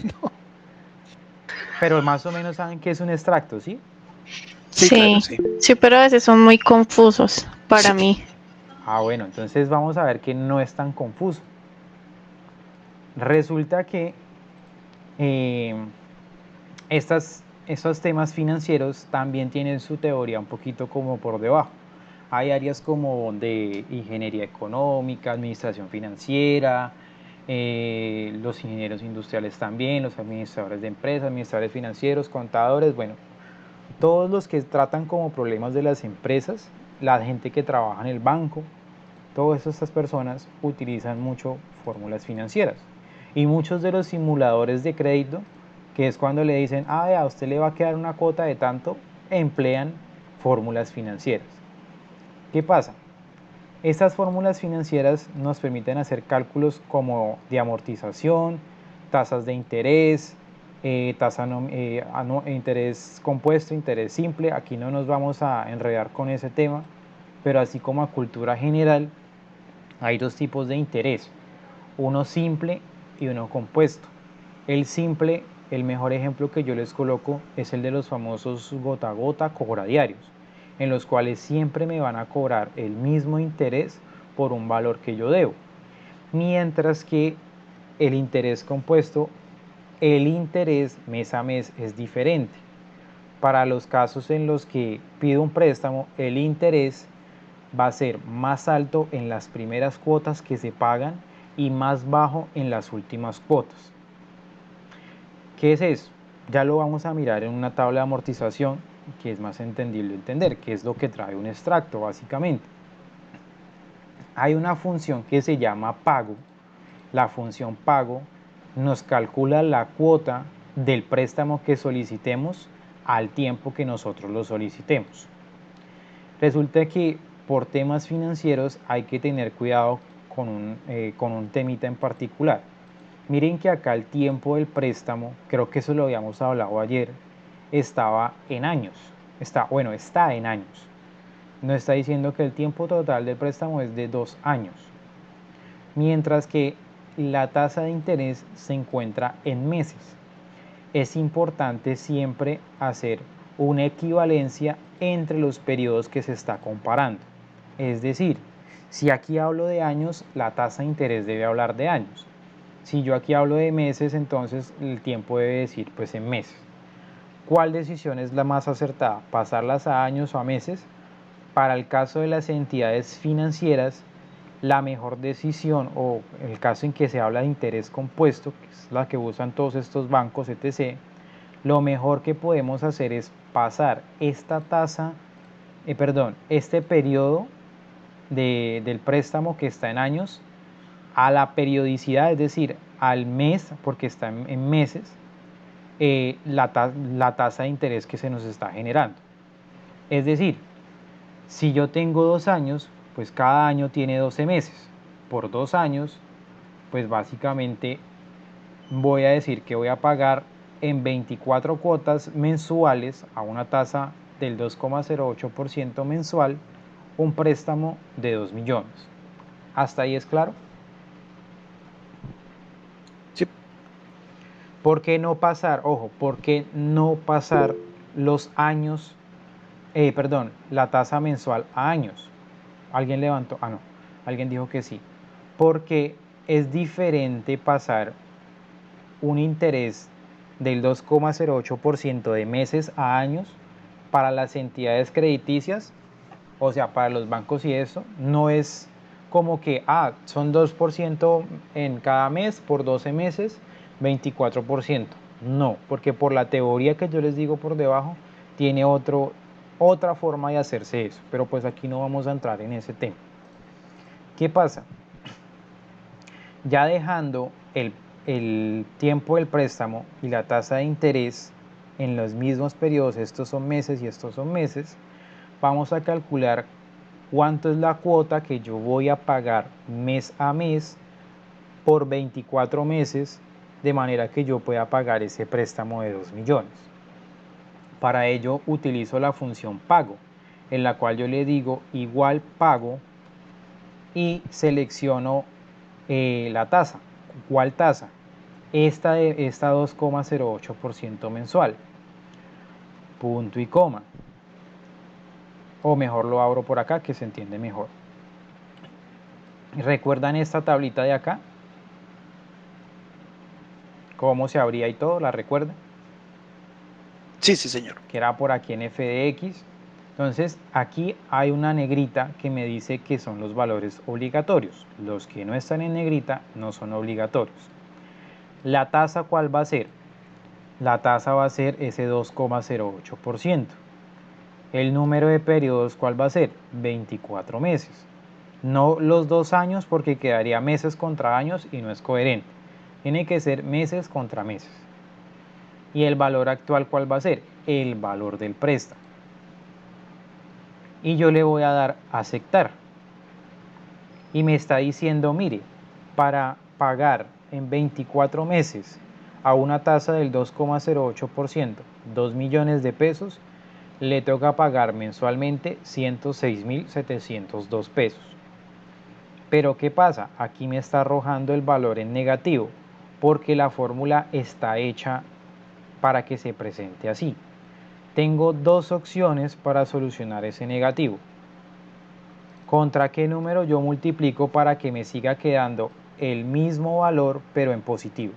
No. Pero más o menos saben qué es un extracto, ¿sí? Sí, claro, Sí, sí. sí, pero a veces son muy confusos para Sí. mí. Bueno, entonces vamos a ver que no es tan confuso. Resulta que eh, estos temas financieros también tienen su teoría un poquito como por debajo. Hay áreas como de ingeniería económica, administración financiera, los ingenieros industriales también, los administradores de empresas, administradores financieros, contadores, bueno, todos los que tratan como problemas de las empresas, la gente que trabaja en el banco, todas estas personas utilizan mucho fórmulas financieras. Y muchos de los simuladores de crédito, que es cuando le dicen, a usted le va a quedar una cuota de tanto, emplean fórmulas financieras. ¿Qué pasa? Estas fórmulas financieras nos permiten hacer cálculos como de amortización, tasas de interés, interés compuesto, interés simple. Aquí no nos vamos a enredar con ese tema, pero así como a cultura general, hay dos tipos de interés, uno simple y uno compuesto. El simple, el mejor ejemplo que yo les coloco es el de los famosos gota a gota cobradiarios, en los cuales siempre me van a cobrar el mismo interés por un valor que yo debo. Mientras que el interés compuesto, el interés mes a mes es diferente. Para los casos en los que pido un préstamo, el interés va a ser más alto en las primeras cuotas que se pagan y más bajo en las últimas cuotas. ¿Qué es eso? Ya lo vamos a mirar en una tabla de amortización, que es más entendible entender, que es lo que trae un extracto básicamente. Hay una función que se llama pago. La función pago nos calcula la cuota del préstamo que solicitemos al tiempo que nosotros lo solicitemos. Resulta que por temas financieros hay que tener cuidado con un temita en particular. Miren que acá el tiempo del préstamo, creo que eso lo habíamos hablado ayer, estaba en años. Está en años. Nos está diciendo que el tiempo total del préstamo es de 2 años. Mientras que la tasa de interés se encuentra en meses. Es importante siempre hacer una equivalencia entre los periodos que se está comparando. Es decir, si aquí hablo de años, la tasa de interés debe hablar de años. Si yo aquí hablo de meses, entonces el tiempo debe decir pues en meses. ¿Cuál decisión es la más acertada? ¿Pasarlas a años o a meses? Para el caso de las entidades financieras, la mejor decisión, o el caso en que se habla de interés compuesto, que es la que usan todos estos bancos, etc., lo mejor que podemos hacer es pasar esta tasa, este periodo del préstamo que está en años a la periodicidad, es decir, al mes, porque está en meses, la tasa de interés que se nos está generando. Es decir, si yo tengo 2 años, pues cada año tiene 12 meses. Por 2 años, pues básicamente voy a decir que voy a pagar en 24 cuotas mensuales a una tasa del 2,08% mensual un préstamo de 2 millones. ¿Hasta ahí es claro? Sí. ¿Por qué no pasar, por qué no pasar los años, la tasa mensual a años? ¿Alguien levantó? No, alguien dijo que sí. Porque es diferente pasar un interés del 2,08% de meses a años para las entidades crediticias, o sea, para los bancos y eso, no es como que, son 2% en cada mes por 12 meses, 24%. No, porque por la teoría que yo les digo por debajo, tiene otra forma de hacerse eso, pero pues aquí no vamos a entrar en ese tema. ¿Qué pasa? Ya dejando el tiempo del préstamo y la tasa de interés en los mismos periodos, estos son meses y estos son meses, vamos a calcular cuánto es la cuota que yo voy a pagar mes a mes por 24 meses, de manera que yo pueda pagar ese préstamo de 2 millones. Para ello utilizo la función pago, en la cual yo le digo igual pago y selecciono la tasa. ¿Cuál tasa? Esta 2,08% mensual. Punto y coma. O mejor lo abro por acá, que se entiende mejor. ¿Recuerdan esta tablita de acá? ¿Cómo se abría y todo? ¿La recuerdan? Sí, sí, señor. Que era por aquí en FDX. Entonces aquí hay una negrita que me dice que son los valores obligatorios. Los que no están en negrita no son obligatorios. ¿La tasa cuál va a ser? La tasa va a ser ese 2,08%. El número de periodos ¿cuál va a ser? 24 meses. No los 2 años porque quedaría meses contra años y no es coherente. Tiene que ser meses contra meses. ¿Y el valor actual cuál va a ser? El valor del préstamo. Y yo le voy a dar a aceptar. Y me está diciendo, mire, para pagar en 24 meses a una tasa del 2,08%, 2 millones de pesos, le toca pagar mensualmente 106.702 pesos. Pero ¿qué pasa? Aquí me está arrojando el valor en negativo, porque la fórmula está hecha para que se presente así. Tengo dos opciones para solucionar ese negativo. ¿Contra qué número yo multiplico para que me siga quedando el mismo valor pero en positivo?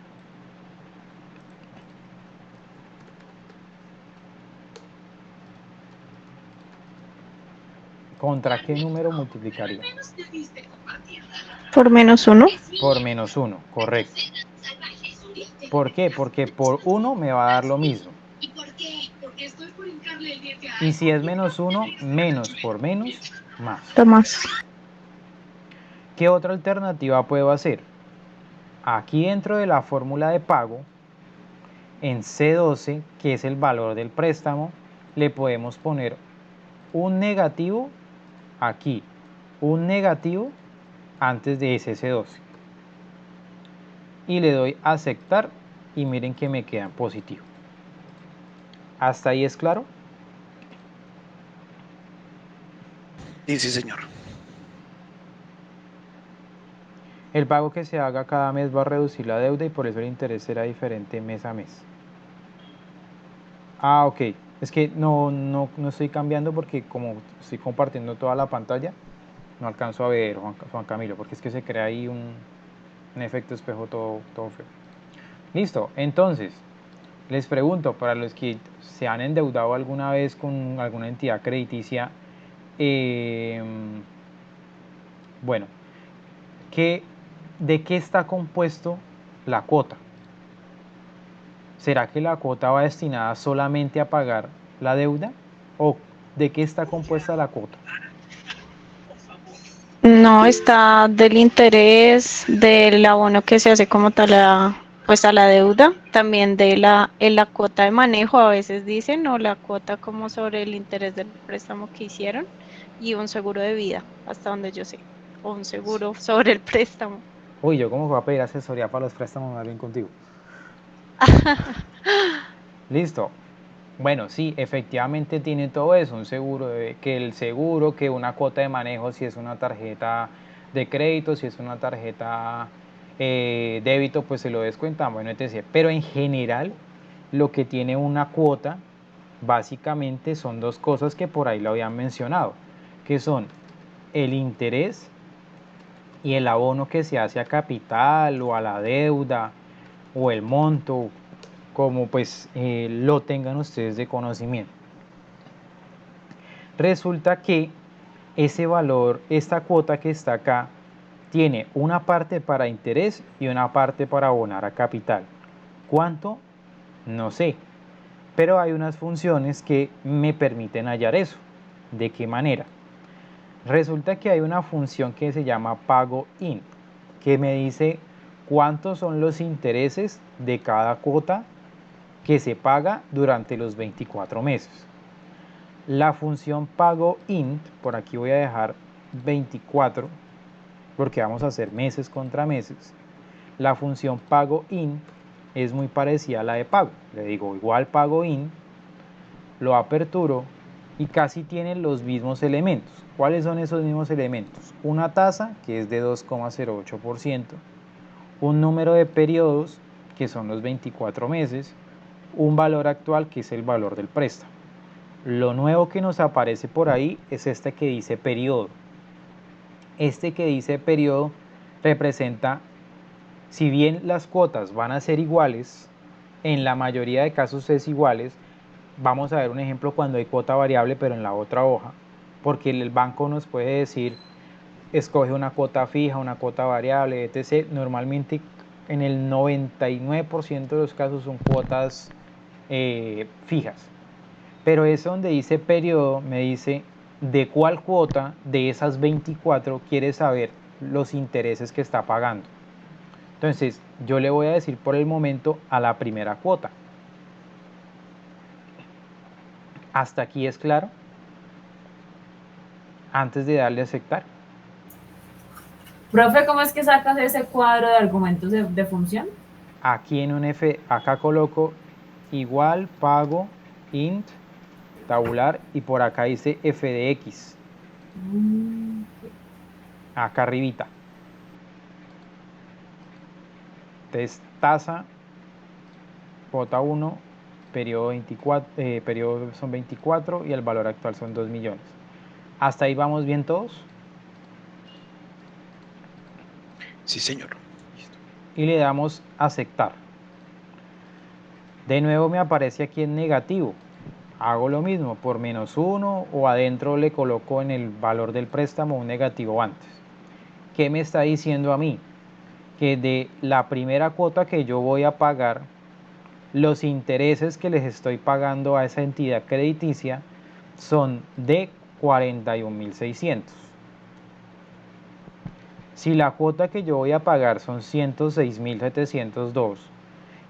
¿Contra qué número multiplicaría? Por -1. Por -1, correcto. ¿Por qué? Porque por 1 me va a dar lo mismo. Y si es -1, menos por menos, más. Tomás. ¿Qué otra alternativa puedo hacer? Aquí dentro de la fórmula de pago, en C12, que es el valor del préstamo, le podemos poner un negativo aquí, un negativo antes de ese C12. Y le doy a aceptar y miren que me queda en positivo. ¿Hasta ahí es claro? Sí, sí, señor. El pago que se haga cada mes va a reducir la deuda y por eso el interés será diferente mes a mes. Ah, ok. Es que no estoy cambiando porque como estoy compartiendo toda la pantalla, no alcanzo a ver, Juan Camilo, porque es que se crea ahí un efecto espejo todo feo. Listo, entonces, les pregunto, para los que se han endeudado alguna vez con alguna entidad crediticia, bueno, ¿de qué está compuesto la cuota? ¿Será que la cuota va destinada solamente a pagar la deuda? ¿O de qué está compuesta la cuota? No, está del interés, del abono que se hace como tal pues a la deuda, también de la cuota de manejo, a veces dicen, o la cuota como sobre el interés del préstamo que hicieron, y un seguro de vida, hasta donde yo sé, o un seguro sobre el préstamo. Uy, yo como voy a pedir asesoría para los préstamos más bien contigo. Listo. Bueno, sí, efectivamente tiene todo eso, un seguro, que una cuota de manejo, si es una tarjeta de crédito, si es una tarjeta débito, pues se lo descuentan, bueno, etc. Pero en general, lo que tiene una cuota, básicamente son dos cosas que por ahí lo habían mencionado, que son el interés y el abono que se hace a capital o a la deuda o el monto, como pues lo tengan ustedes de conocimiento. Resulta que ese valor, esta cuota que está acá, tiene una parte para interés y una parte para abonar a capital. ¿Cuánto? No sé, pero hay unas funciones que me permiten hallar eso. ¿De qué manera? Resulta que hay una función que se llama pago int, que me dice cuántos son los intereses de cada cuota que se paga durante los 24 meses. La función pago int, por aquí voy a dejar 24, porque vamos a hacer meses contra meses. La función pago int es muy parecida a la de pago. Le digo igual pago int, lo aperturo y casi tiene los mismos elementos. ¿Cuáles son esos mismos elementos? Una tasa, que es de 2,08%, un número de periodos, que son los 24 meses, un valor actual, que es el valor del préstamo. Lo nuevo que nos aparece por ahí es este que dice periodo. Este que dice periodo representa, si bien las cuotas van a ser iguales, en la mayoría de casos es iguales. Vamos a ver un ejemplo cuando hay cuota variable, pero en la otra hoja, porque el banco nos puede decir, escoge una cuota fija, una cuota variable, etc. Normalmente en el 99% de los casos son cuotas fijas. Pero es donde dice periodo, me dice de cuál cuota de esas 24 quiere saber los intereses que está pagando. Entonces, yo le voy a decir por el momento a la primera cuota. ¿Hasta aquí es claro? Antes de darle a aceptar. Profe, ¿cómo es que sacas ese cuadro de argumentos de función? Aquí en un F, acá coloco igual pago int tabular y por acá dice f de x. Acá arribita. Entonces tasa J1 periodo 24, periodo son 24 y el valor actual son 2 millones. ¿Hasta ahí vamos bien todos? Sí, señor. Y le damos aceptar. De nuevo me aparece aquí en negativo. Hago lo mismo, por -1 o adentro le coloco en el valor del préstamo un negativo antes. ¿Qué me está diciendo a mí? Que de la primera cuota que yo voy a pagar, los intereses que les estoy pagando a esa entidad crediticia son de 41.600. Si la cuota que yo voy a pagar son 106.702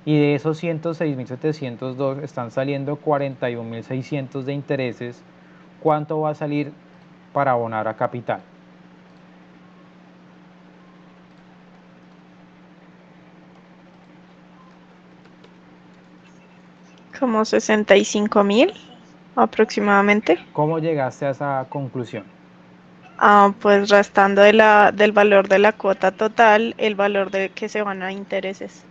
y de esos 106.702 están saliendo 41.600 de intereses, ¿cuánto va a salir para abonar a capital? Como 65.000 aproximadamente. ¿Cómo llegaste a esa conclusión? Pues restando del valor de la cuota total, el valor de que se van a intereses.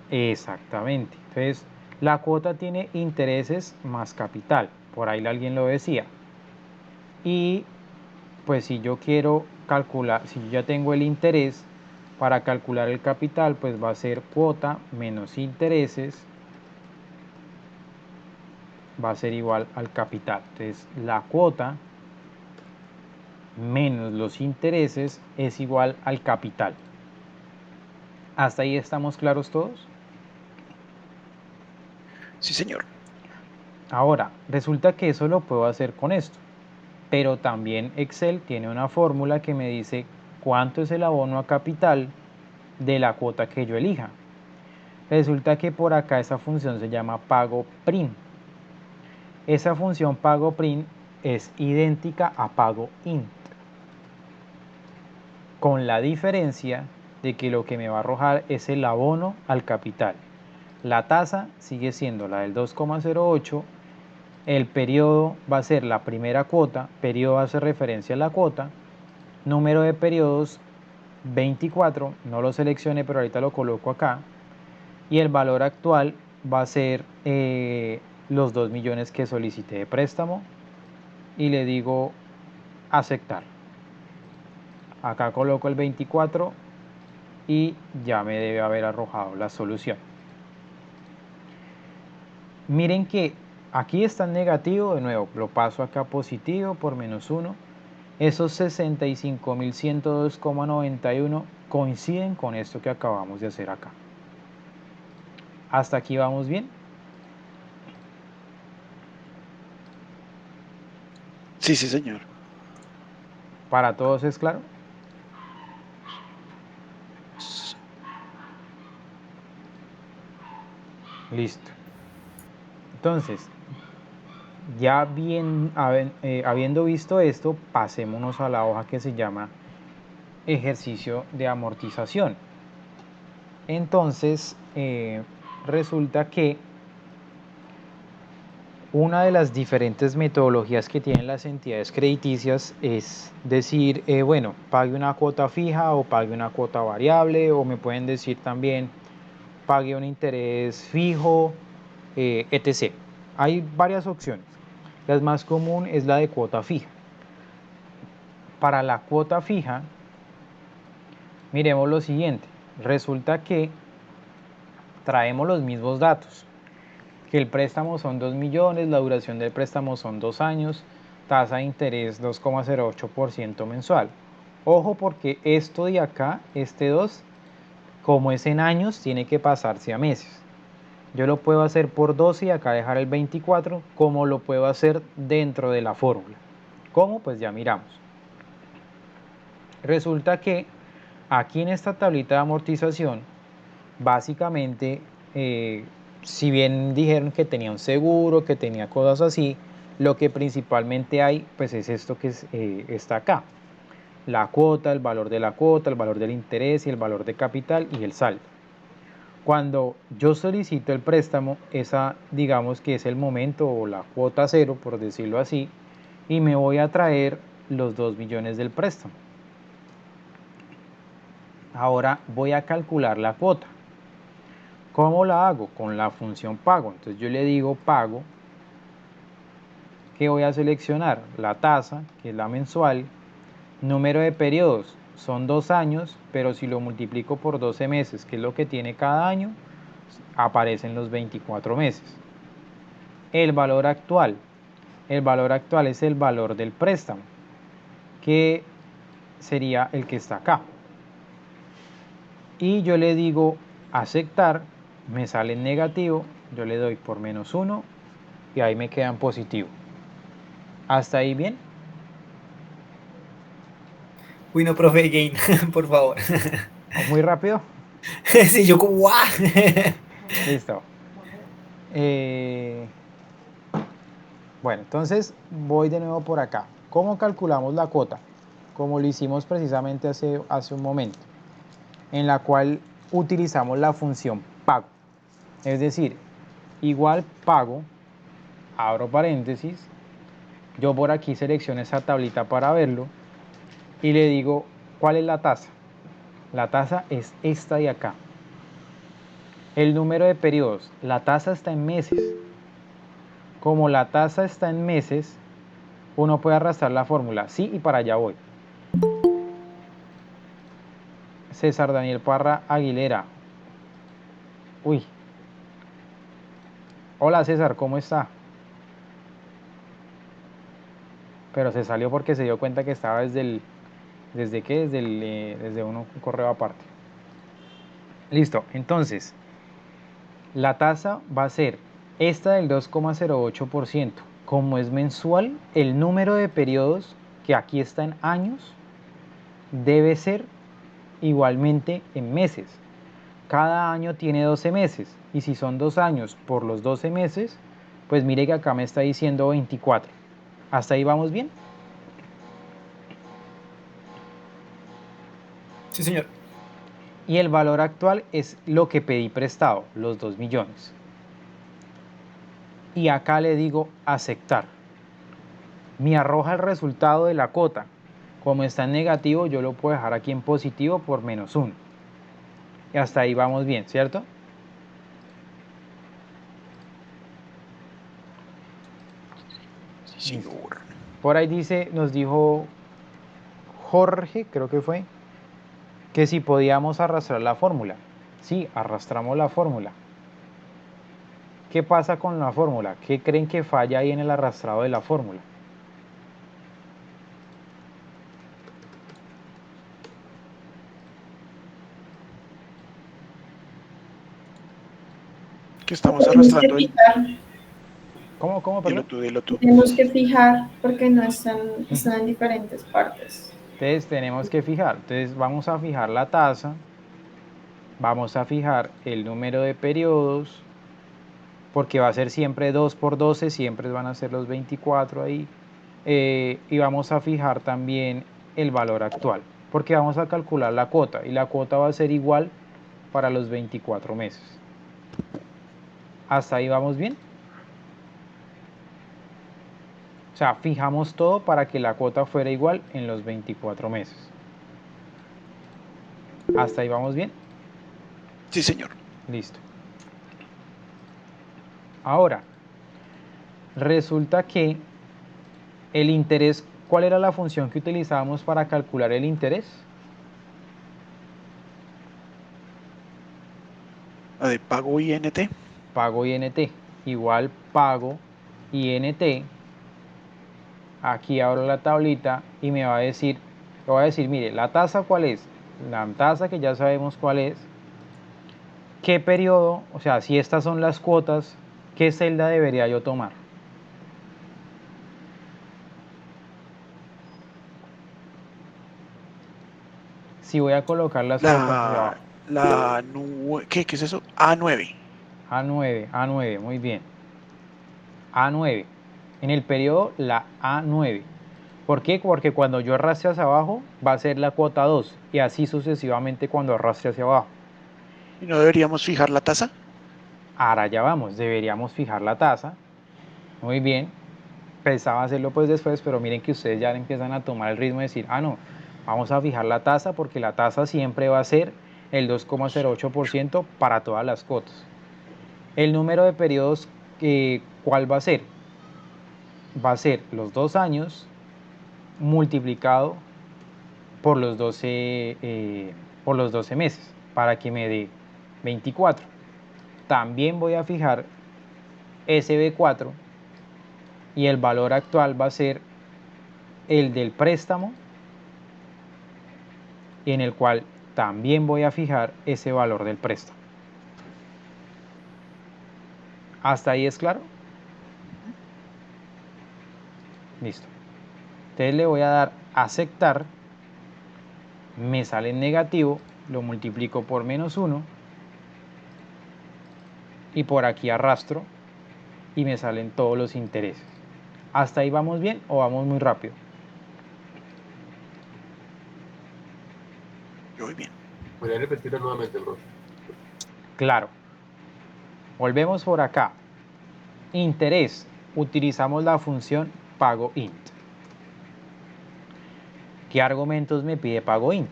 Exactamente. Entonces, la cuota tiene intereses más capital. Por ahí alguien lo decía. Y pues si yo quiero calcular, si yo ya tengo el interés, para calcular el capital, pues va a ser cuota menos intereses, va a ser igual al capital. Entonces, la cuota menos los intereses es igual al capital. ¿Hasta ahí estamos claros todos? Sí, señor. Ahora, resulta que eso lo puedo hacer con esto, pero también Excel tiene una fórmula que me dice cuánto es el abono a capital de la cuota que yo elija. Resulta que por acá esa función se llama pago prim. Esa función pago prim es idéntica a pago int, con la diferencia de que lo que me va a arrojar es el abono al capital. La tasa sigue siendo la del 2,08. El periodo va a ser la primera cuota, periodo hace referencia a la cuota, número de periodos 24, no lo seleccioné pero ahorita lo coloco acá, y el valor actual va a ser los 2 millones que solicité de préstamo y le digo aceptar. Acá coloco el 24 y ya me debe haber arrojado la solución. Miren que aquí está en negativo, de nuevo lo paso acá positivo por -1. Esos 65.102,91 coinciden con esto que acabamos de hacer acá. ¿Hasta aquí vamos bien? Sí, sí, señor. ¿Para todos es claro? Listo. Entonces, ya habiendo visto esto, pasémonos a la hoja que se llama ejercicio de amortización. Entonces, resulta que una de las diferentes metodologías que tienen las entidades crediticias es decir, bueno, pague una cuota fija o pague una cuota variable, o me pueden decir también pague un interés fijo, etc. Hay varias opciones. La más común es la de cuota fija. Para la cuota fija, miremos lo siguiente. Resulta que traemos los mismos datos. Que el préstamo son 2 millones, la duración del préstamo son 2 años, tasa de interés 2,08% mensual. Ojo porque esto de acá, este 2, como es en años, tiene que pasarse a meses. Yo lo puedo hacer por 12 y acá dejar el 24, como lo puedo hacer dentro de la fórmula. ¿Cómo? Pues ya miramos. Resulta que aquí en esta tablita de amortización, básicamente, si bien dijeron que tenía un seguro, que tenía cosas así, lo que principalmente hay, pues es esto que está acá. La cuota, el valor de la cuota, el valor del interés y el valor de capital y el saldo. Cuando yo solicito el préstamo, esa digamos que es el momento o la cuota cero, por decirlo así, y me voy a traer los 2 millones del préstamo. Ahora voy a calcular la cuota. ¿Cómo la hago? Con la función pago. Entonces yo le digo pago, que voy a seleccionar la tasa, que es la mensual, número de periodos, son 2 años, pero si lo multiplico por 12 meses, que es lo que tiene cada año, aparecen los 24 meses. El valor actual es el valor del préstamo, que sería el que está acá. Y yo le digo aceptar, me sale en negativo, yo le doy por -1 y ahí me queda en positivo. ¿Hasta ahí bien? Uy, no, profe, again, por favor. ¿Muy rápido? Sí, yo como, ¡guau! Listo. Bueno, entonces voy de nuevo por acá. ¿Cómo calculamos la cuota? Como lo hicimos precisamente hace un momento, en la cual utilizamos la función pago. Es decir, igual pago, abro paréntesis, yo por aquí selecciono esa tablita para verlo y le digo, ¿cuál es la tasa? La tasa es esta de acá. El número de periodos, la tasa está en meses. Como la tasa está en meses, uno puede arrastrar la fórmula, sí, y para allá voy. César Daniel Parra Aguilera. Uy. Hola César, ¿cómo está? Pero se salió porque se dio cuenta que estaba desde un correo aparte. Listo, entonces, la tasa va a ser esta del 2,08%. Como es mensual, el número de periodos, que aquí está en años, debe ser igualmente en meses. Cada año tiene 12 meses, y si son 2 años por los 12 meses, pues mire que acá me está diciendo 24. ¿Hasta ahí vamos bien? Sí, señor. Y el valor actual es lo que pedí prestado, los 2 millones. Y acá le digo aceptar. Me arroja el resultado de la cuota. Como está en negativo, yo lo puedo dejar aquí en positivo por -1. Y hasta ahí vamos bien, ¿cierto? Sí, señor. Por ahí nos dijo Jorge, creo que fue, que si podíamos arrastrar la fórmula. Sí, arrastramos la fórmula. ¿Qué pasa con la fórmula? ¿Qué creen que falla ahí en el arrastrado de la fórmula? Que estamos Tenemos que arrastrando el... fijar, ¿Cómo, Dilo perdón? tú, dilo tú. tenemos que fijar porque no están en diferentes partes. Entonces tenemos que fijar. Entonces vamos a fijar la tasa, vamos a fijar el número de periodos, porque va a ser siempre 2 por 12, siempre van a ser los 24 ahí. Y vamos a fijar también el valor actual, porque vamos a calcular la cuota, y la cuota va a ser igual para los 24 meses. ¿Hasta ahí vamos bien? O sea, fijamos todo para que la cuota fuera igual en los 24 meses. ¿Hasta ahí vamos bien? Sí, señor. Listo. Ahora, resulta que el interés, ¿cuál era la función que utilizábamos para calcular el interés? La de pago INT. Pago INT. Igual pago INT. Aquí abro la tablita y me va a decir, le voy a decir, mire, la tasa ¿cuál es? La tasa que ya sabemos cuál es. ¿Qué periodo? O sea, si estas son las cuotas, ¿qué celda debería yo tomar? Si voy a colocar las cuotas hacia abajo. ¿Qué es eso? A9. A9, muy bien. A9. En el periodo, la A9. ¿Por qué? Porque cuando yo arrastre hacia abajo, va a ser la cuota 2. Y así sucesivamente cuando arrastre hacia abajo. ¿Y no deberíamos fijar la tasa? Ahora ya vamos, deberíamos fijar la tasa. Muy bien. Pensaba hacerlo pues después, pero miren que ustedes ya empiezan a tomar el ritmo de decir, ah no, vamos a fijar la tasa porque la tasa siempre va a ser el 2,08% para todas las cuotas. El número de periodos, ¿cuál va a ser? Va a ser los 2 años multiplicado por los 12 meses para que me dé 24. También voy a fijar SB4 y el valor actual va a ser el del préstamo, en el cual también voy a fijar ese valor del préstamo. ¿Hasta ahí es claro? Listo. Entonces le voy a dar aceptar, me sale en negativo, lo multiplico por -1 y por aquí arrastro y me salen todos los intereses. ¿Hasta ahí vamos bien o vamos muy rápido? Yo voy bien. ¿Podría repetirlo nuevamente, bro? Claro. Volvemos por acá. Interés. Utilizamos la función pago int. ¿Qué argumentos me pide pago int?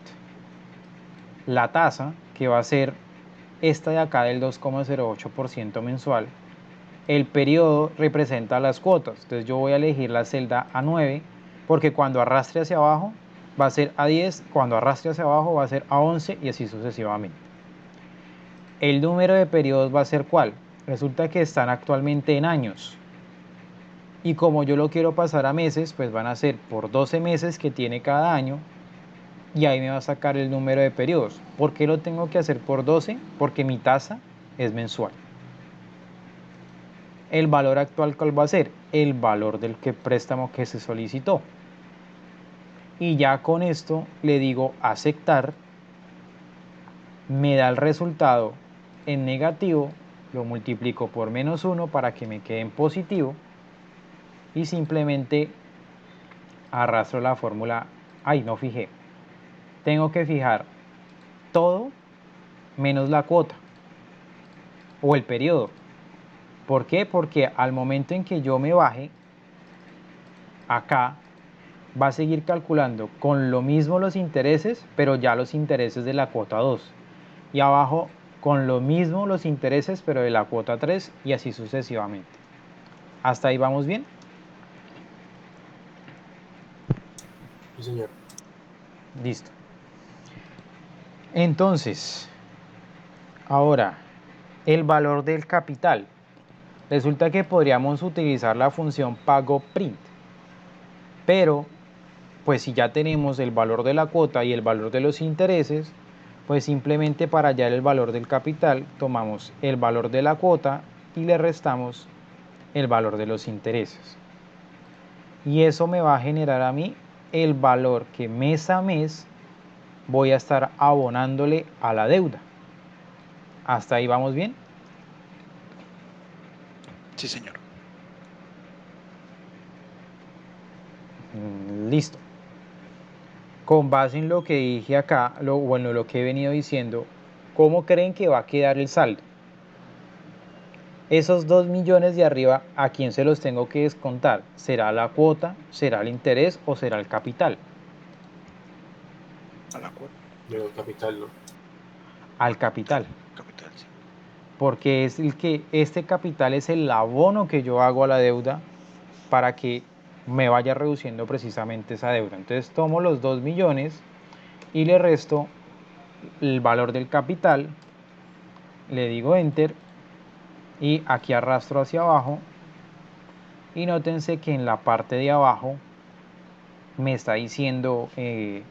La tasa, que va a ser esta de acá del 2,08% mensual. El periodo representa las cuotas. Entonces yo voy a elegir la celda A9 porque cuando arrastre hacia abajo va a ser A10, cuando arrastre hacia abajo va a ser A11 y así sucesivamente. El número de periodos va a ser ¿cuál? Resulta que están actualmente en años. Y como yo lo quiero pasar a meses, pues van a ser por 12 meses que tiene cada año y ahí me va a sacar el número de periodos. ¿Por qué lo tengo que hacer por 12? Porque mi tasa es mensual. El valor actual, ¿cuál va a ser? El valor del préstamo que se solicitó. Y ya con esto le digo aceptar, me da el resultado en negativo, lo multiplico por -1 para que me quede en positivo y simplemente arrastro la fórmula. Ay, no fijé. Tengo que fijar todo menos la cuota o el periodo. ¿Por qué? Porque al momento en que yo me baje, acá va a seguir calculando con lo mismo los intereses, pero ya los intereses de la cuota 2. Y abajo con lo mismo los intereses, pero de la cuota 3 y así sucesivamente. ¿Hasta ahí vamos bien? Sí, señor. Listo. Entonces, ahora, el valor del capital. Resulta que podríamos utilizar la función pago print, pero pues si ya tenemos el valor de la cuota y el valor de los intereses, pues simplemente para hallar el valor del capital tomamos el valor de la cuota y le restamos el valor de los intereses. Y eso me va a generar a mí el valor que mes a mes voy a estar abonándole a la deuda. ¿Hasta ahí vamos bien? Sí, señor. Listo. Con base en lo que dije acá, lo que he venido diciendo, ¿cómo creen que va a quedar el saldo? Esos 2 millones de arriba, ¿a quién se los tengo que descontar? ¿Será la cuota, será el interés o será el capital? A la cuota. Yo, capital, ¿no? Al capital. Capital, sí. Porque es este capital es el abono que yo hago a la deuda para que me vaya reduciendo precisamente esa deuda. Entonces tomo los 2 millones y le resto el valor del capital, le digo enter y aquí arrastro hacia abajo y nótense que en la parte de abajo me está diciendo que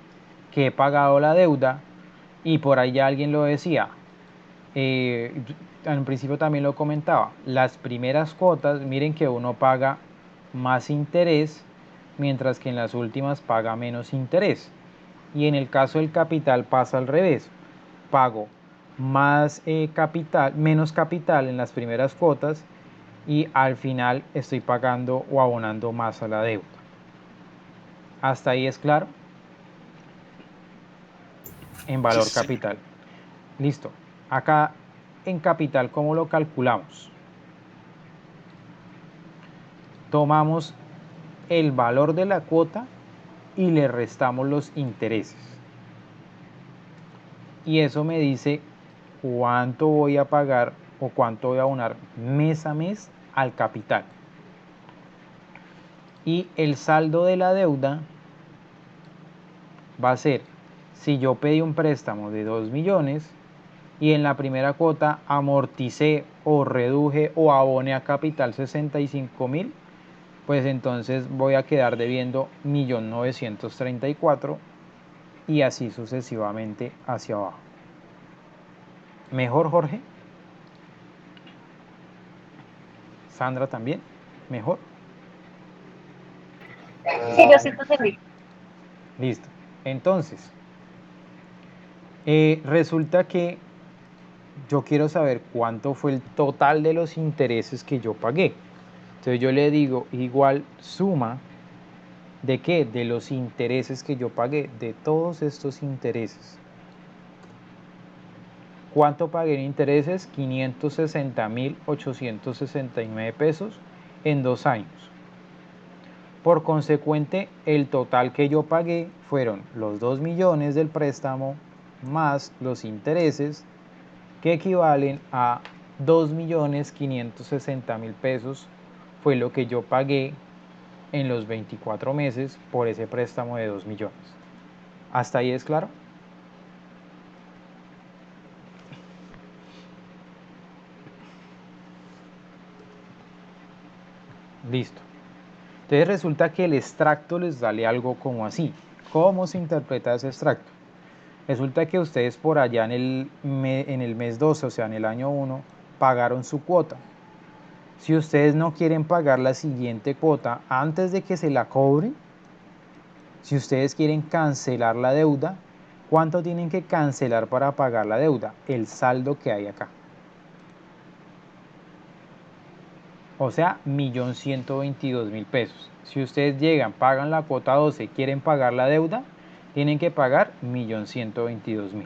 he pagado la deuda y por ahí ya alguien lo decía. En principio también lo comentaba, las primeras cuotas, miren que uno paga más interés, mientras que en las últimas paga menos interés. Y en el caso del capital pasa al revés, pago más menos capital en las primeras cuotas y al final estoy pagando o abonando más a la deuda. ¿Hasta ahí es claro? En Sí, valor sí, señor. capital. Listo. Acá en capital, ¿cómo lo calculamos? Tomamos el valor de la cuota y le restamos los intereses. Y eso me dice cuánto voy a pagar o cuánto voy a abonar mes a mes al capital. Y el saldo de la deuda va a ser, si yo pedí un préstamo de 2 millones y en la primera cuota amorticé o reduje o aboné a capital 65.000, pues entonces voy a quedar debiendo 1.934.000 y así sucesivamente hacia abajo. ¿Mejor, Jorge? ¿Sandra también? ¿Mejor? Sí, yo sí te entendí. Listo. Entonces, resulta que yo quiero saber cuánto fue el total de los intereses que yo pagué. Entonces yo le digo igual suma ¿de qué? De los intereses que yo pagué, de todos estos intereses. ¿Cuánto pagué en intereses? 560.869 pesos en 2 años. Por consecuente, el total que yo pagué fueron los 2 millones del préstamo más los intereses, que equivalen a 2.560.000 pesos, fue lo que yo pagué en los 24 meses por ese préstamo de 2 millones. ¿Hasta ahí es claro? Listo. Entonces resulta que el extracto les sale algo como así. ¿Cómo se interpreta ese extracto? Resulta que ustedes por allá en el mes 12, o sea, en el año 1, pagaron su cuota. Si ustedes no quieren pagar la siguiente cuota antes de que se la cobren, si ustedes quieren cancelar la deuda, ¿cuánto tienen que cancelar para pagar la deuda? El saldo que hay acá. O sea, 1.122.000 pesos. Si ustedes llegan, pagan la cuota 12, quieren pagar la deuda, tienen que pagar 1.122.000.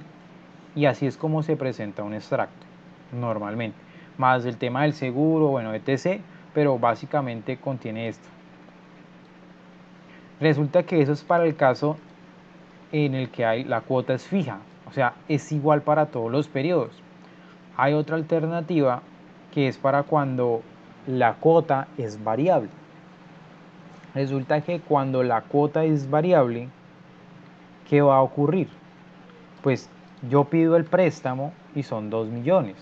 Y así es como se presenta un extracto, normalmente. Más el tema del seguro, bueno, etc., pero básicamente contiene esto. Resulta que eso es para el caso en el que la cuota es fija, o sea, es igual para todos los periodos. Hay otra alternativa que es para cuando la cuota es variable. Resulta que cuando la cuota es variable, ¿qué va a ocurrir? Pues yo pido el préstamo y son 2 millones.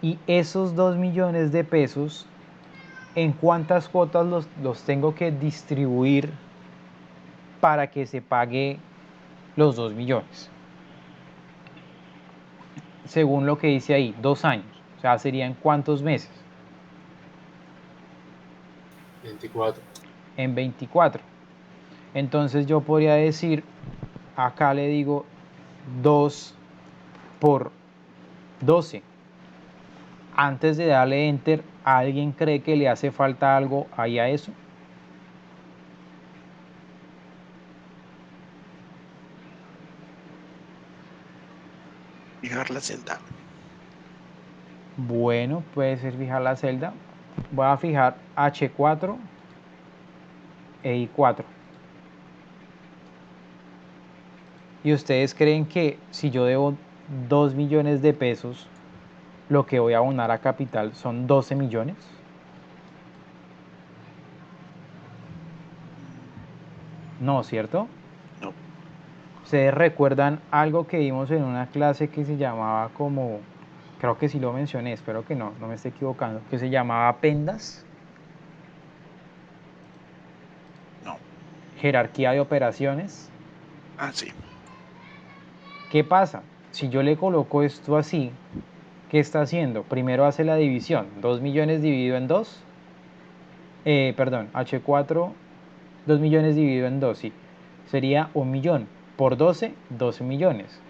Y esos 2 millones de pesos, ¿en cuántas cuotas los tengo que distribuir para que se pague los 2 millones? Según lo que dice ahí, 2 años. O sea, ¿serían cuántos meses? 24. En 24. Entonces yo podría decir, acá le digo 2 por 12. Antes de darle enter, ¿alguien cree que le hace falta algo ahí a eso? Fijar la celda. Bueno, puede ser fijar la celda. Voy a fijar H4 e I4. ¿Y ustedes creen que si yo debo 2 millones de pesos, lo que voy a abonar a capital son 12 millones? No, ¿cierto? No. ¿Ustedes recuerdan algo que vimos en una clase que se llamaba como, creo que sí lo mencioné, espero que no me esté equivocando, que se llamaba PENDAS? No. Jerarquía de operaciones. Ah, sí. ¿Qué pasa? Si yo le coloco esto así, ¿qué está haciendo? Primero hace la división, 2 millones dividido en 2, H4, 2 millones dividido en 2, sí, sería 1 millón, por 12, 12 millones.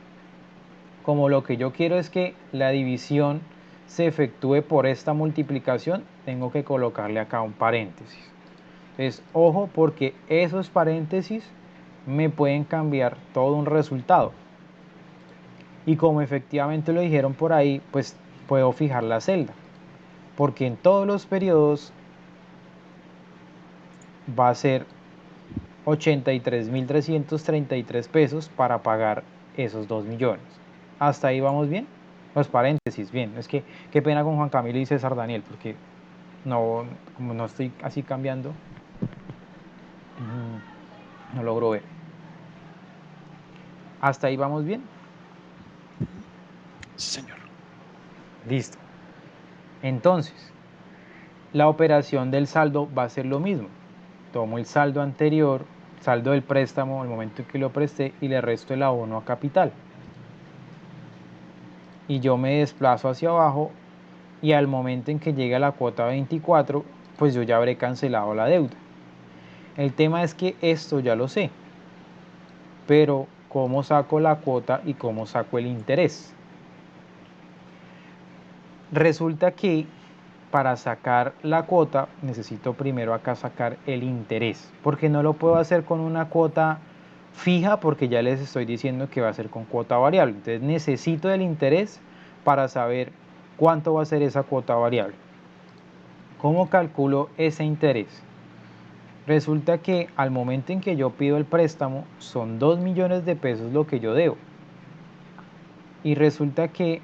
Como lo que yo quiero es que la división se efectúe por esta multiplicación, tengo que colocarle acá un paréntesis. Entonces, ojo, porque esos paréntesis me pueden cambiar todo un resultado. Y como efectivamente lo dijeron por ahí, pues puedo fijar la celda, porque en todos los periodos va a ser 83.333 pesos para pagar esos 2 millones. ¿Hasta ahí vamos bien? Los paréntesis, bien. Es que qué pena con Juan Camilo y César Daniel, porque no, como no estoy así cambiando, no logro ver. ¿Hasta ahí vamos bien? Sí, señor. Listo. Entonces, la operación del saldo va a ser lo mismo. Tomo el saldo anterior, saldo del préstamo, el momento en que lo presté, y le resto el abono a capital. Y yo me desplazo hacia abajo, y al momento en que llegue a la cuota 24, pues yo ya habré cancelado la deuda. El tema es que esto ya lo sé, pero ¿cómo saco la cuota y cómo saco el interés? Resulta que para sacar la cuota necesito primero acá sacar el interés, porque no lo puedo hacer con una cuota fija, porque ya les estoy diciendo que va a ser con cuota variable. Entonces necesito el interés para saber cuánto va a ser esa cuota variable. ¿Cómo calculo ese interés? Resulta que al momento en que yo pido el préstamo son 2 millones de pesos lo que yo debo, y resulta que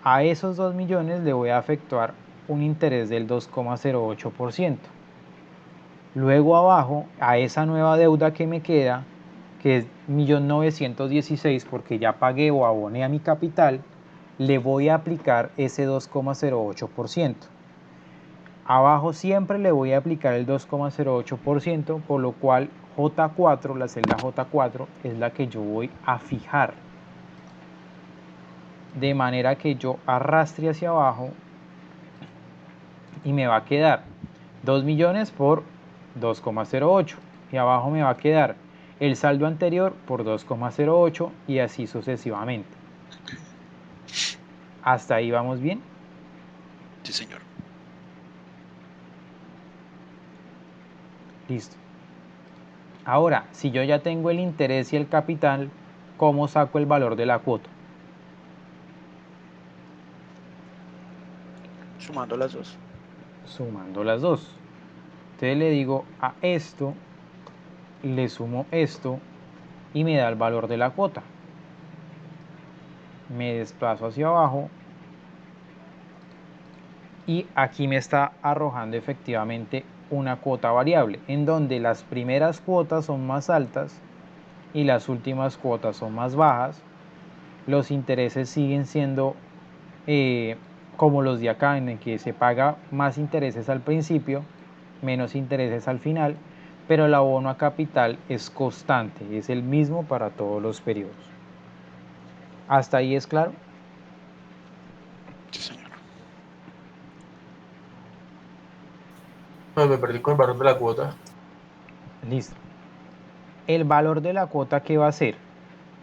a esos 2 millones le voy a efectuar un interés del 2,08%. Luego abajo, a esa nueva deuda que me queda, que es 1.916.000 porque ya pagué o aboné a mi capital, le voy a aplicar ese 2,08%. Abajo siempre le voy a aplicar el 2,08%, por lo cual J4, la celda J4, es la que yo voy a fijar. De manera que yo arrastre hacia abajo y me va a quedar 2 millones por 2,08, y abajo me va a quedar el saldo anterior por 2,08, y así sucesivamente. ¿Hasta ahí vamos bien? Sí, señor. Listo. Ahora, si yo ya tengo el interés y el capital, ¿cómo saco el valor de la cuota? Sumando las dos. Sumando las dos. Entonces le digo a esto, le sumo esto y me da el valor de la cuota. Me desplazo hacia abajo y aquí me está arrojando efectivamente una cuota variable, en donde las primeras cuotas son más altas y las últimas cuotas son más bajas. Los intereses siguen siendo como los de acá, en el que se paga más intereses al principio, menos intereses al final, pero el abono a capital es constante, es el mismo para todos los periodos. ¿Hasta ahí es claro? Sí, señor. Pues me perdí con el valor de la cuota. Listo. El valor de la cuota, ¿qué va a ser?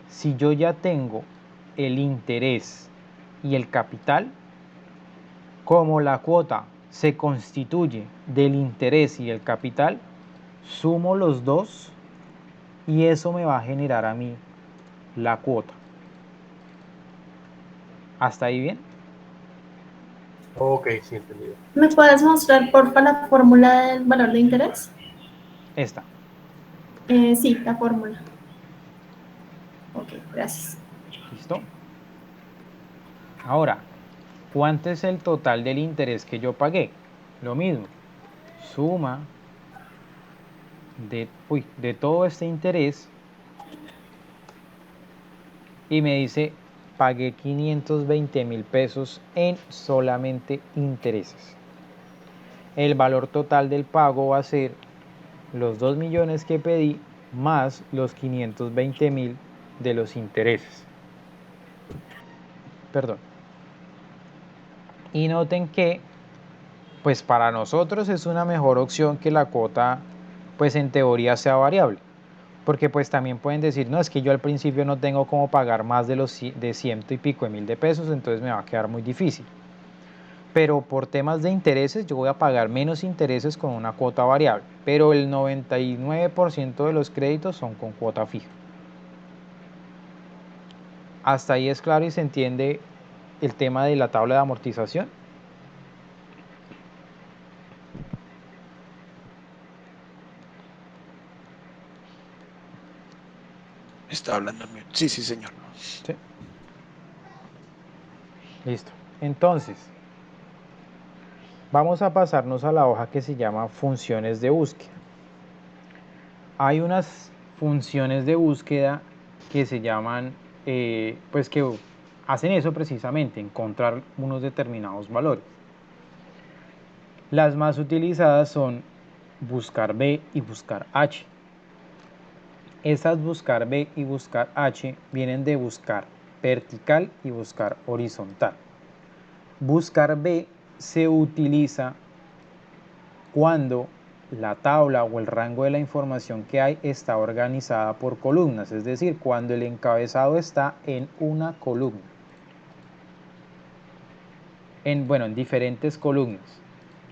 Si yo ya tengo el interés y el capital, como la cuota se constituye del interés y el capital, sumo los dos y eso me va a generar a mí la cuota. ¿Hasta ahí bien? Ok, sí, entendido. ¿Me puedes mostrar, porfa, la fórmula del valor de interés? Esta. Sí, la fórmula. Ok, gracias. ¿Listo? Ahora, ¿cuánto es el total del interés que yo pagué? Lo mismo. Suma de todo este interés y me dice, pagué 520.000 pesos en solamente intereses. El valor total del pago va a ser los 2 millones que pedí más los 520.000 de los intereses. Perdón. Y noten que pues para nosotros es una mejor opción que la cuota pues en teoría sea variable, porque pues también pueden decir, no, es que yo al principio no tengo cómo pagar más de ciento y pico de mil de pesos, entonces me va a quedar muy difícil. Pero por temas de intereses yo voy a pagar menos intereses con una cuota variable, pero el 99% de los créditos son con cuota fija. ¿Hasta ahí es claro y se entiende el tema de la tabla de amortización? Está hablando en mute. Sí, sí, señor. ¿Sí? Listo. Entonces, vamos a pasarnos a la hoja que se llama funciones de búsqueda. Hay unas funciones de búsqueda que se llaman, pues que hacen eso precisamente, encontrar unos determinados valores. Las más utilizadas son buscar B y buscar H. Esas buscar B y buscar H vienen de buscar vertical y buscar horizontal. Buscar B se utiliza cuando la tabla o el rango de la información que hay está organizada por columnas, es decir, cuando el encabezado está en una columna. En diferentes columnas,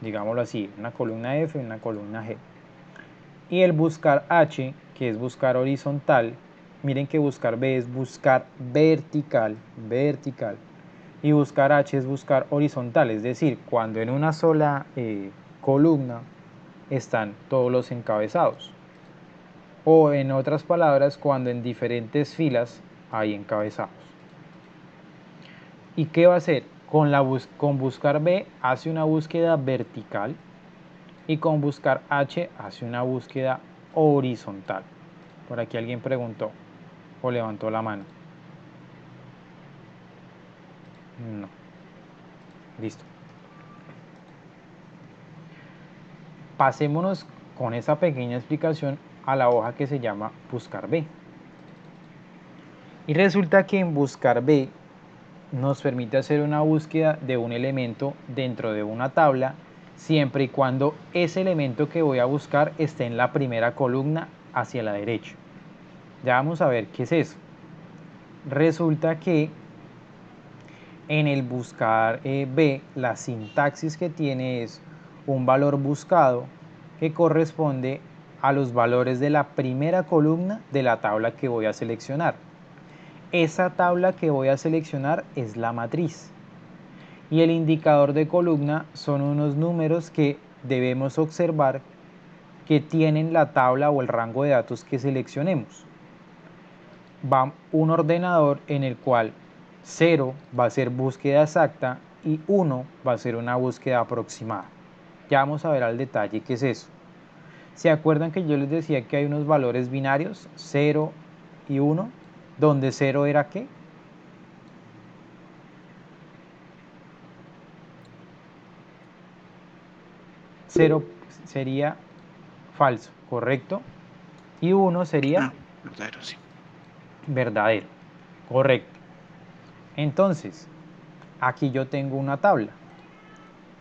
digámoslo así, una columna F y una columna G. Y el buscar H, que es buscar horizontal, miren que buscar B es buscar vertical, y buscar H es buscar horizontal, es decir, cuando en una sola columna están todos los encabezados. O en otras palabras, cuando en diferentes filas hay encabezados. ¿Y qué va a hacer? Con buscar B hace una búsqueda vertical y con buscar H hace una búsqueda horizontal. Por aquí alguien preguntó o levantó la mano. No. Listo. Pasémonos con esa pequeña explicación a la hoja que se llama buscar B. Y resulta que en buscar B nos permite hacer una búsqueda de un elemento dentro de una tabla siempre y cuando ese elemento que voy a buscar esté en la primera columna hacia la derecha. Ya vamos a ver qué es eso. Resulta que en el buscar B, la sintaxis que tiene es un valor buscado que corresponde a los valores de la primera columna de la tabla que voy a seleccionar. Esa tabla que voy a seleccionar es la matriz. Y el indicador de columna son unos números que debemos observar que tienen la tabla o el rango de datos que seleccionemos. Va un ordenador en el cual 0 va a ser búsqueda exacta y 1 va a ser una búsqueda aproximada. Ya vamos a ver al detalle qué es eso. ¿Se acuerdan que yo les decía que hay unos valores binarios, 0 y 1, donde 0 era qué? 0 sería falso, ¿correcto? Y 1 sería Verdadero, sí. verdadero, correcto. Entonces, aquí yo tengo una tabla.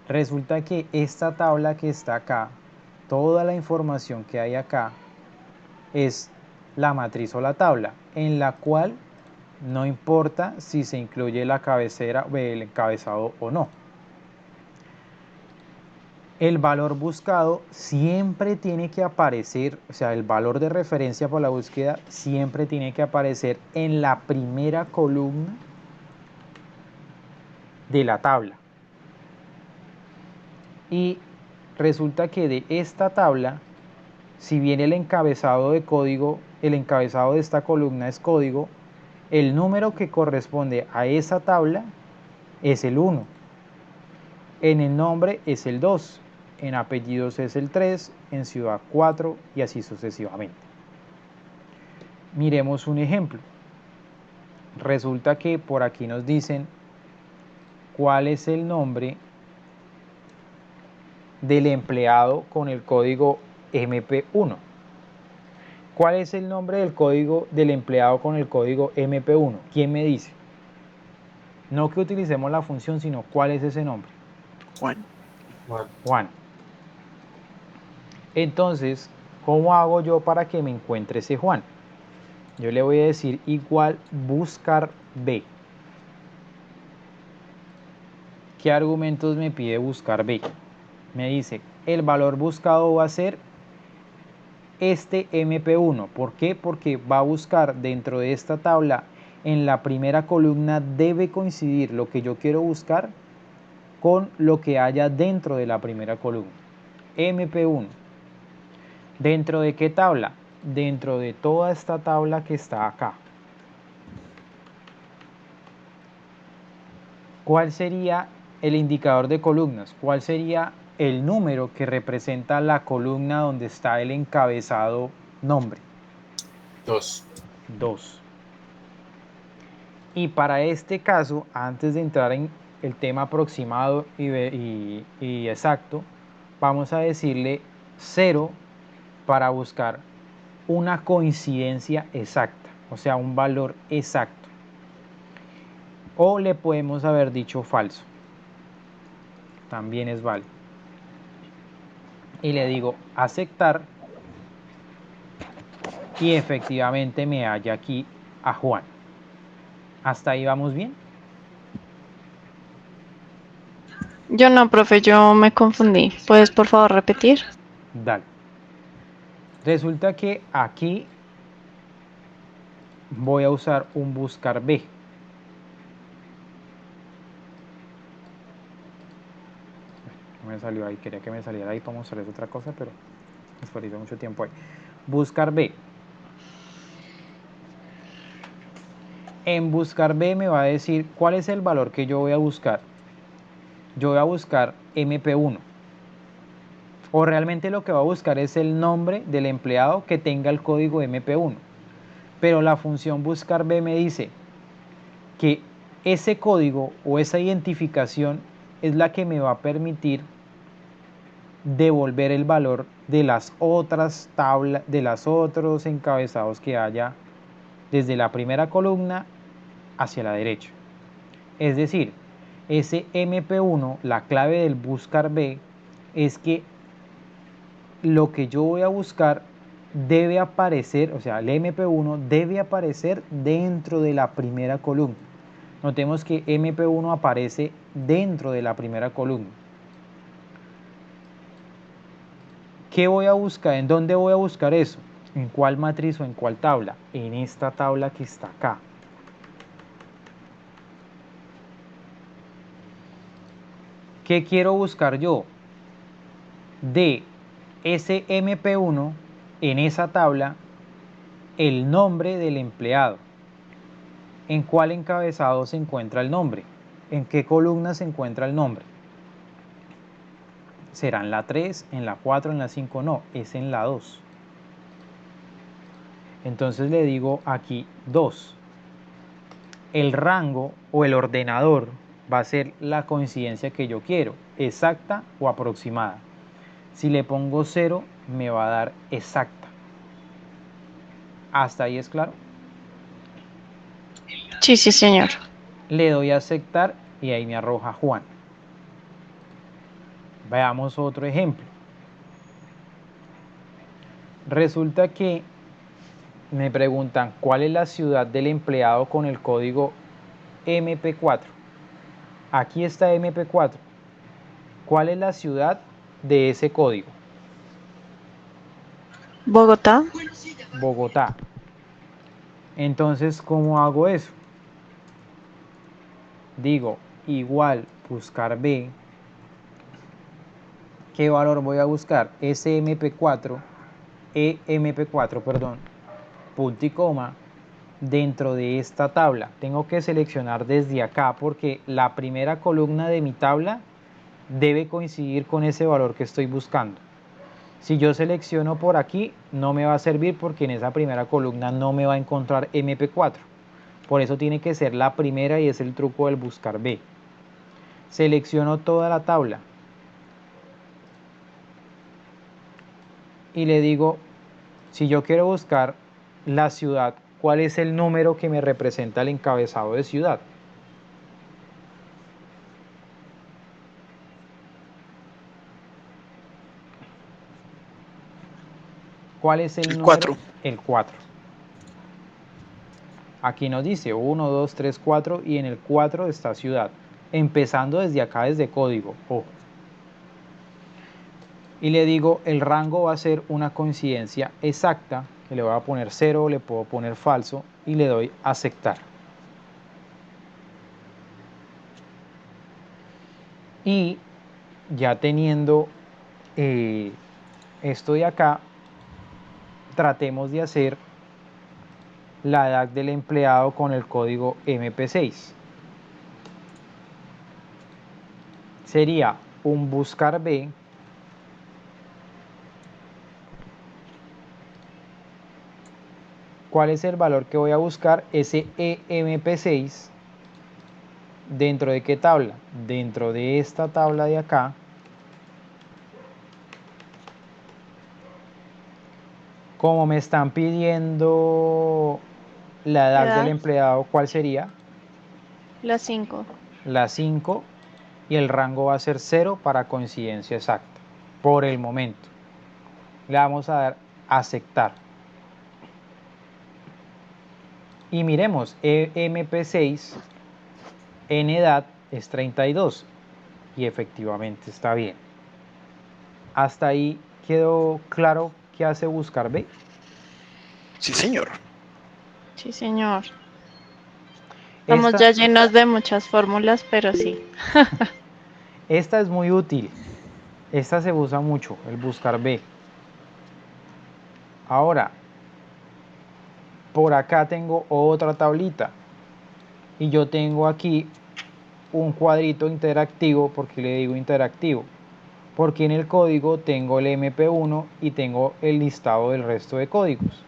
Resulta que esta tabla que está acá, toda la información que hay acá, es la matriz o la tabla, en la cual no importa si se incluye la cabecera o el encabezado o no. El valor buscado siempre tiene que aparecer, o sea, el valor de referencia para la búsqueda siempre tiene que aparecer en la primera columna de la tabla. Y resulta que de esta tabla, si bien el encabezado de código, el encabezado de esta columna es código, el número que corresponde a esa tabla es el 1. En el nombre es el 2. En apellidos es el 3, en ciudad 4 y así sucesivamente. Miremos un ejemplo. Resulta que por aquí nos dicen cuál es el nombre del empleado con el código MP1. ¿Cuál es el nombre del código del empleado con el código MP1? ¿Quién me dice? No que utilicemos la función, sino cuál es ese nombre. Juan. Juan. Entonces, ¿cómo hago yo para que me encuentre ese Juan? Yo le voy a decir igual buscar B. ¿Qué argumentos me pide buscar B? Me dice, el valor buscado va a ser este MP1. ¿Por qué? Porque va a buscar dentro de esta tabla en la primera columna debe coincidir lo que yo quiero buscar con lo que haya dentro de la primera columna. MP1. ¿Dentro de qué tabla? Dentro de toda esta tabla que está acá. ¿Cuál sería el indicador de columnas? ¿Cuál sería el número que representa la columna donde está el encabezado nombre? 2. 2. Y para este caso, antes de entrar en el tema aproximado y exacto, vamos a decirle 0 para buscar una coincidencia exacta, o sea, un valor exacto. O le podemos haber dicho falso. También es válido. Y le digo aceptar y efectivamente me halla aquí a Juan. ¿Hasta ahí vamos bien? Yo no, profe, yo me confundí. ¿Puedes por favor repetir? Dale. Resulta que aquí voy a usar un buscar B. No me salió ahí, quería que me saliera ahí para mostrarles otra cosa, pero desperdicié mucho tiempo ahí. Buscar B. En buscar B me va a decir cuál es el valor que yo voy a buscar. Yo voy a buscar MP1. O realmente lo que voy a buscar es el nombre del empleado que tenga el código MP1. Pero la función buscar B me dice que ese código o esa identificación es la que me va a permitir devolver el valor de las otras tablas, de los otros encabezados que haya desde la primera columna hacia la derecha. Es decir, ese MP1, la clave del buscar B, es que lo que yo voy a buscar debe aparecer, o sea, el MP1 debe aparecer dentro de la primera columna. Notemos que MP1 aparece dentro de la primera columna. ¿Qué voy a buscar? ¿En dónde voy a buscar eso? ¿En cuál matriz o en cuál tabla? En esta tabla que está acá. ¿Qué quiero buscar yo? De ese MP1 en esa tabla el nombre del empleado. ¿En cuál encabezado se encuentra el nombre? ¿En qué columna se encuentra el nombre? ¿Será en la 3, en la 4, en la 5? No, es en la 2. Entonces le digo aquí 2. El rango o el ordenador va a ser la coincidencia que yo quiero, exacta o aproximada. Si le pongo 0, me va a dar exacta. ¿Hasta ahí es claro? Sí, sí, señor. Le doy a aceptar y ahí me arroja Juan. Veamos otro ejemplo. Resulta que me preguntan cuál es la ciudad del empleado con el código MP4. Aquí está MP4. ¿Cuál es la ciudad de ese código? Bogotá. Bogotá. Entonces, ¿cómo hago eso? Digo, igual buscar B. ¿Qué valor voy a buscar? SMP4, EMP4, perdón, punto y coma, dentro de esta tabla. Tengo que seleccionar desde acá porque la primera columna de mi tabla debe coincidir con ese valor que estoy buscando. Si yo selecciono por aquí, no me va a servir porque en esa primera columna no me va a encontrar MP4. Por eso tiene que ser la primera y es el truco del buscar B. Selecciono toda la tabla y le digo, si yo quiero buscar la ciudad, ¿cuál es el número que me representa el encabezado de ciudad? ¿Cuál es el número? 4. El 4. Aquí nos dice 1, 2, 3, 4 y en el 4 está ciudad. Empezando desde acá, desde código. Ojo. Y le digo, el rango va a ser una coincidencia exacta, que le voy a poner 0, le puedo poner falso y le doy aceptar. Y ya teniendo esto de acá, tratemos de hacer la edad del empleado con el código MP6. Sería un buscar B ¿cuál es el valor que voy a buscar? Ese EMP6 ¿dentro de qué tabla? Dentro de esta tabla de acá. Como me están pidiendo la edad del empleado, ¿cuál sería? La 5. La 5 y el rango va a ser 0 para coincidencia exacta. Por el momento. Le vamos a dar a aceptar. Y miremos, EMP6 en edad es 32 y efectivamente está bien. Hasta ahí quedó claro qué hace buscar B. Sí, señor. Sí, señor. Estamos Esta, ya llenos de muchas fórmulas, pero sí. esta es muy útil. Esta se usa mucho, el buscar B. Ahora, por acá tengo otra tablita. Y yo tengo aquí un cuadrito interactivo. ¿Por qué le digo interactivo? Porque en el código tengo el MP1 y tengo el listado del resto de códigos.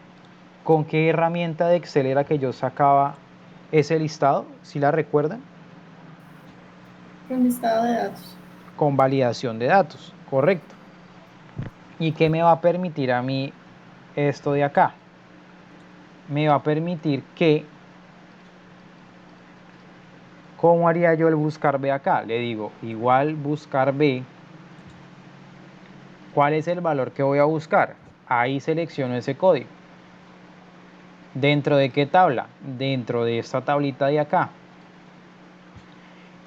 ¿Con qué herramienta de Excel era que yo sacaba ese listado? ¿Sí la recuerdan? Con listado de datos. Con validación de datos, correcto. ¿Y qué me va a permitir a mí esto de acá? Me va a permitir que, ¿cómo haría yo el buscar B acá? Le digo, igual buscar B. ¿Cuál es el valor que voy a buscar? Ahí selecciono ese código. ¿Dentro de qué tabla? Dentro de esta tablita de acá.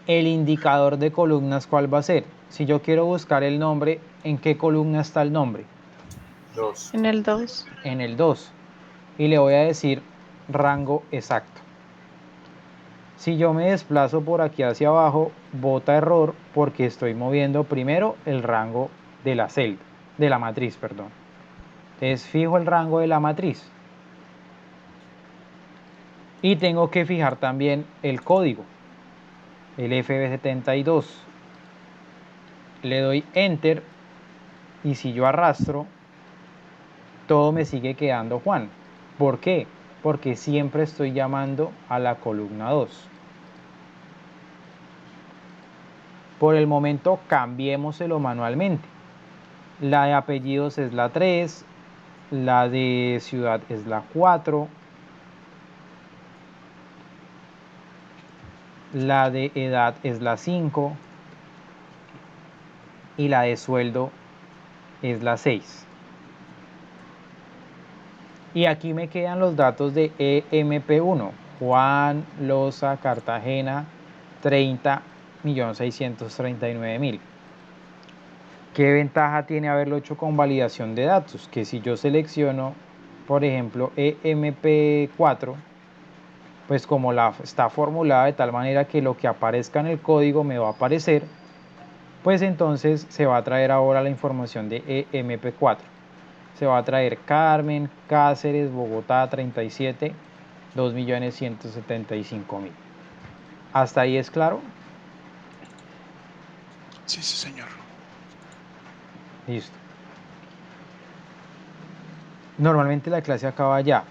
El indicador de columnas, ¿cuál va a ser? Si yo quiero buscar el nombre, ¿en qué columna está el nombre? 2. En el 2. En el 2. Y le voy a decir rango exacto. Si yo me desplazo por aquí hacia abajo, bota error porque estoy moviendo primero el rango de la celda, de la matriz, perdón. Entonces fijo el rango de la matriz. Y tengo que fijar también el código, el FB72. Le doy Enter y si yo arrastro, todo me sigue quedando Juan. ¿Por qué? Porque siempre estoy llamando a la columna 2. Por el momento cambiémoselo manualmente. La de apellidos es la 3, la de ciudad es la 4, la de edad es la 5 y la de sueldo es la 6. Y aquí me quedan los datos de EMP1, Juan, Loza, Cartagena, 30.639.000. ¿Qué ventaja tiene haberlo hecho con validación de datos? Que si yo selecciono, por ejemplo, EMP4, pues como está formulada de tal manera que lo que aparezca en el código me va a aparecer, pues entonces se va a traer ahora la información de EMP4. Se va a traer Carmen, Cáceres, Bogotá, 37, 2.175.000. ¿Hasta ahí es claro? Sí, sí, señor. Listo. Normalmente la clase acaba ya.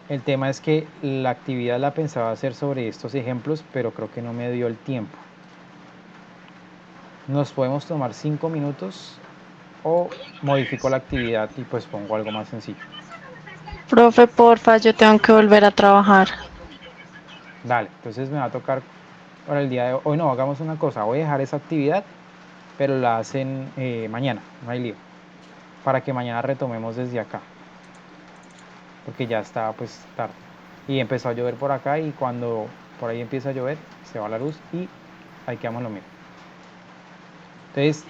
El tema es que la actividad la pensaba hacer sobre estos ejemplos, pero creo que no me dio el tiempo. Nos podemos tomar 5 minutos o modifico la actividad y pues pongo algo más sencillo. Profe, porfa, yo tengo que volver a trabajar. Dale, entonces me va a tocar para el día de hoy. No, hagamos una cosa, voy a dejar esa actividad, pero la hacen mañana, no hay lío. Para que mañana retomemos desde acá. Porque ya está pues tarde. Y empezó a llover por acá y cuando por ahí empieza a llover, se va la luz y ahí quedamos lo mismo. Entonces,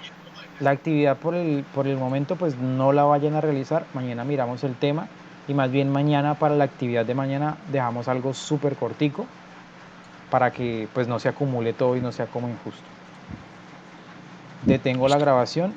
la actividad por el momento pues no la vayan a realizar. Mañana miramos el tema y más bien mañana para la actividad de mañana dejamos algo súper cortico para que pues no se acumule todo y no sea como injusto. detengo la grabación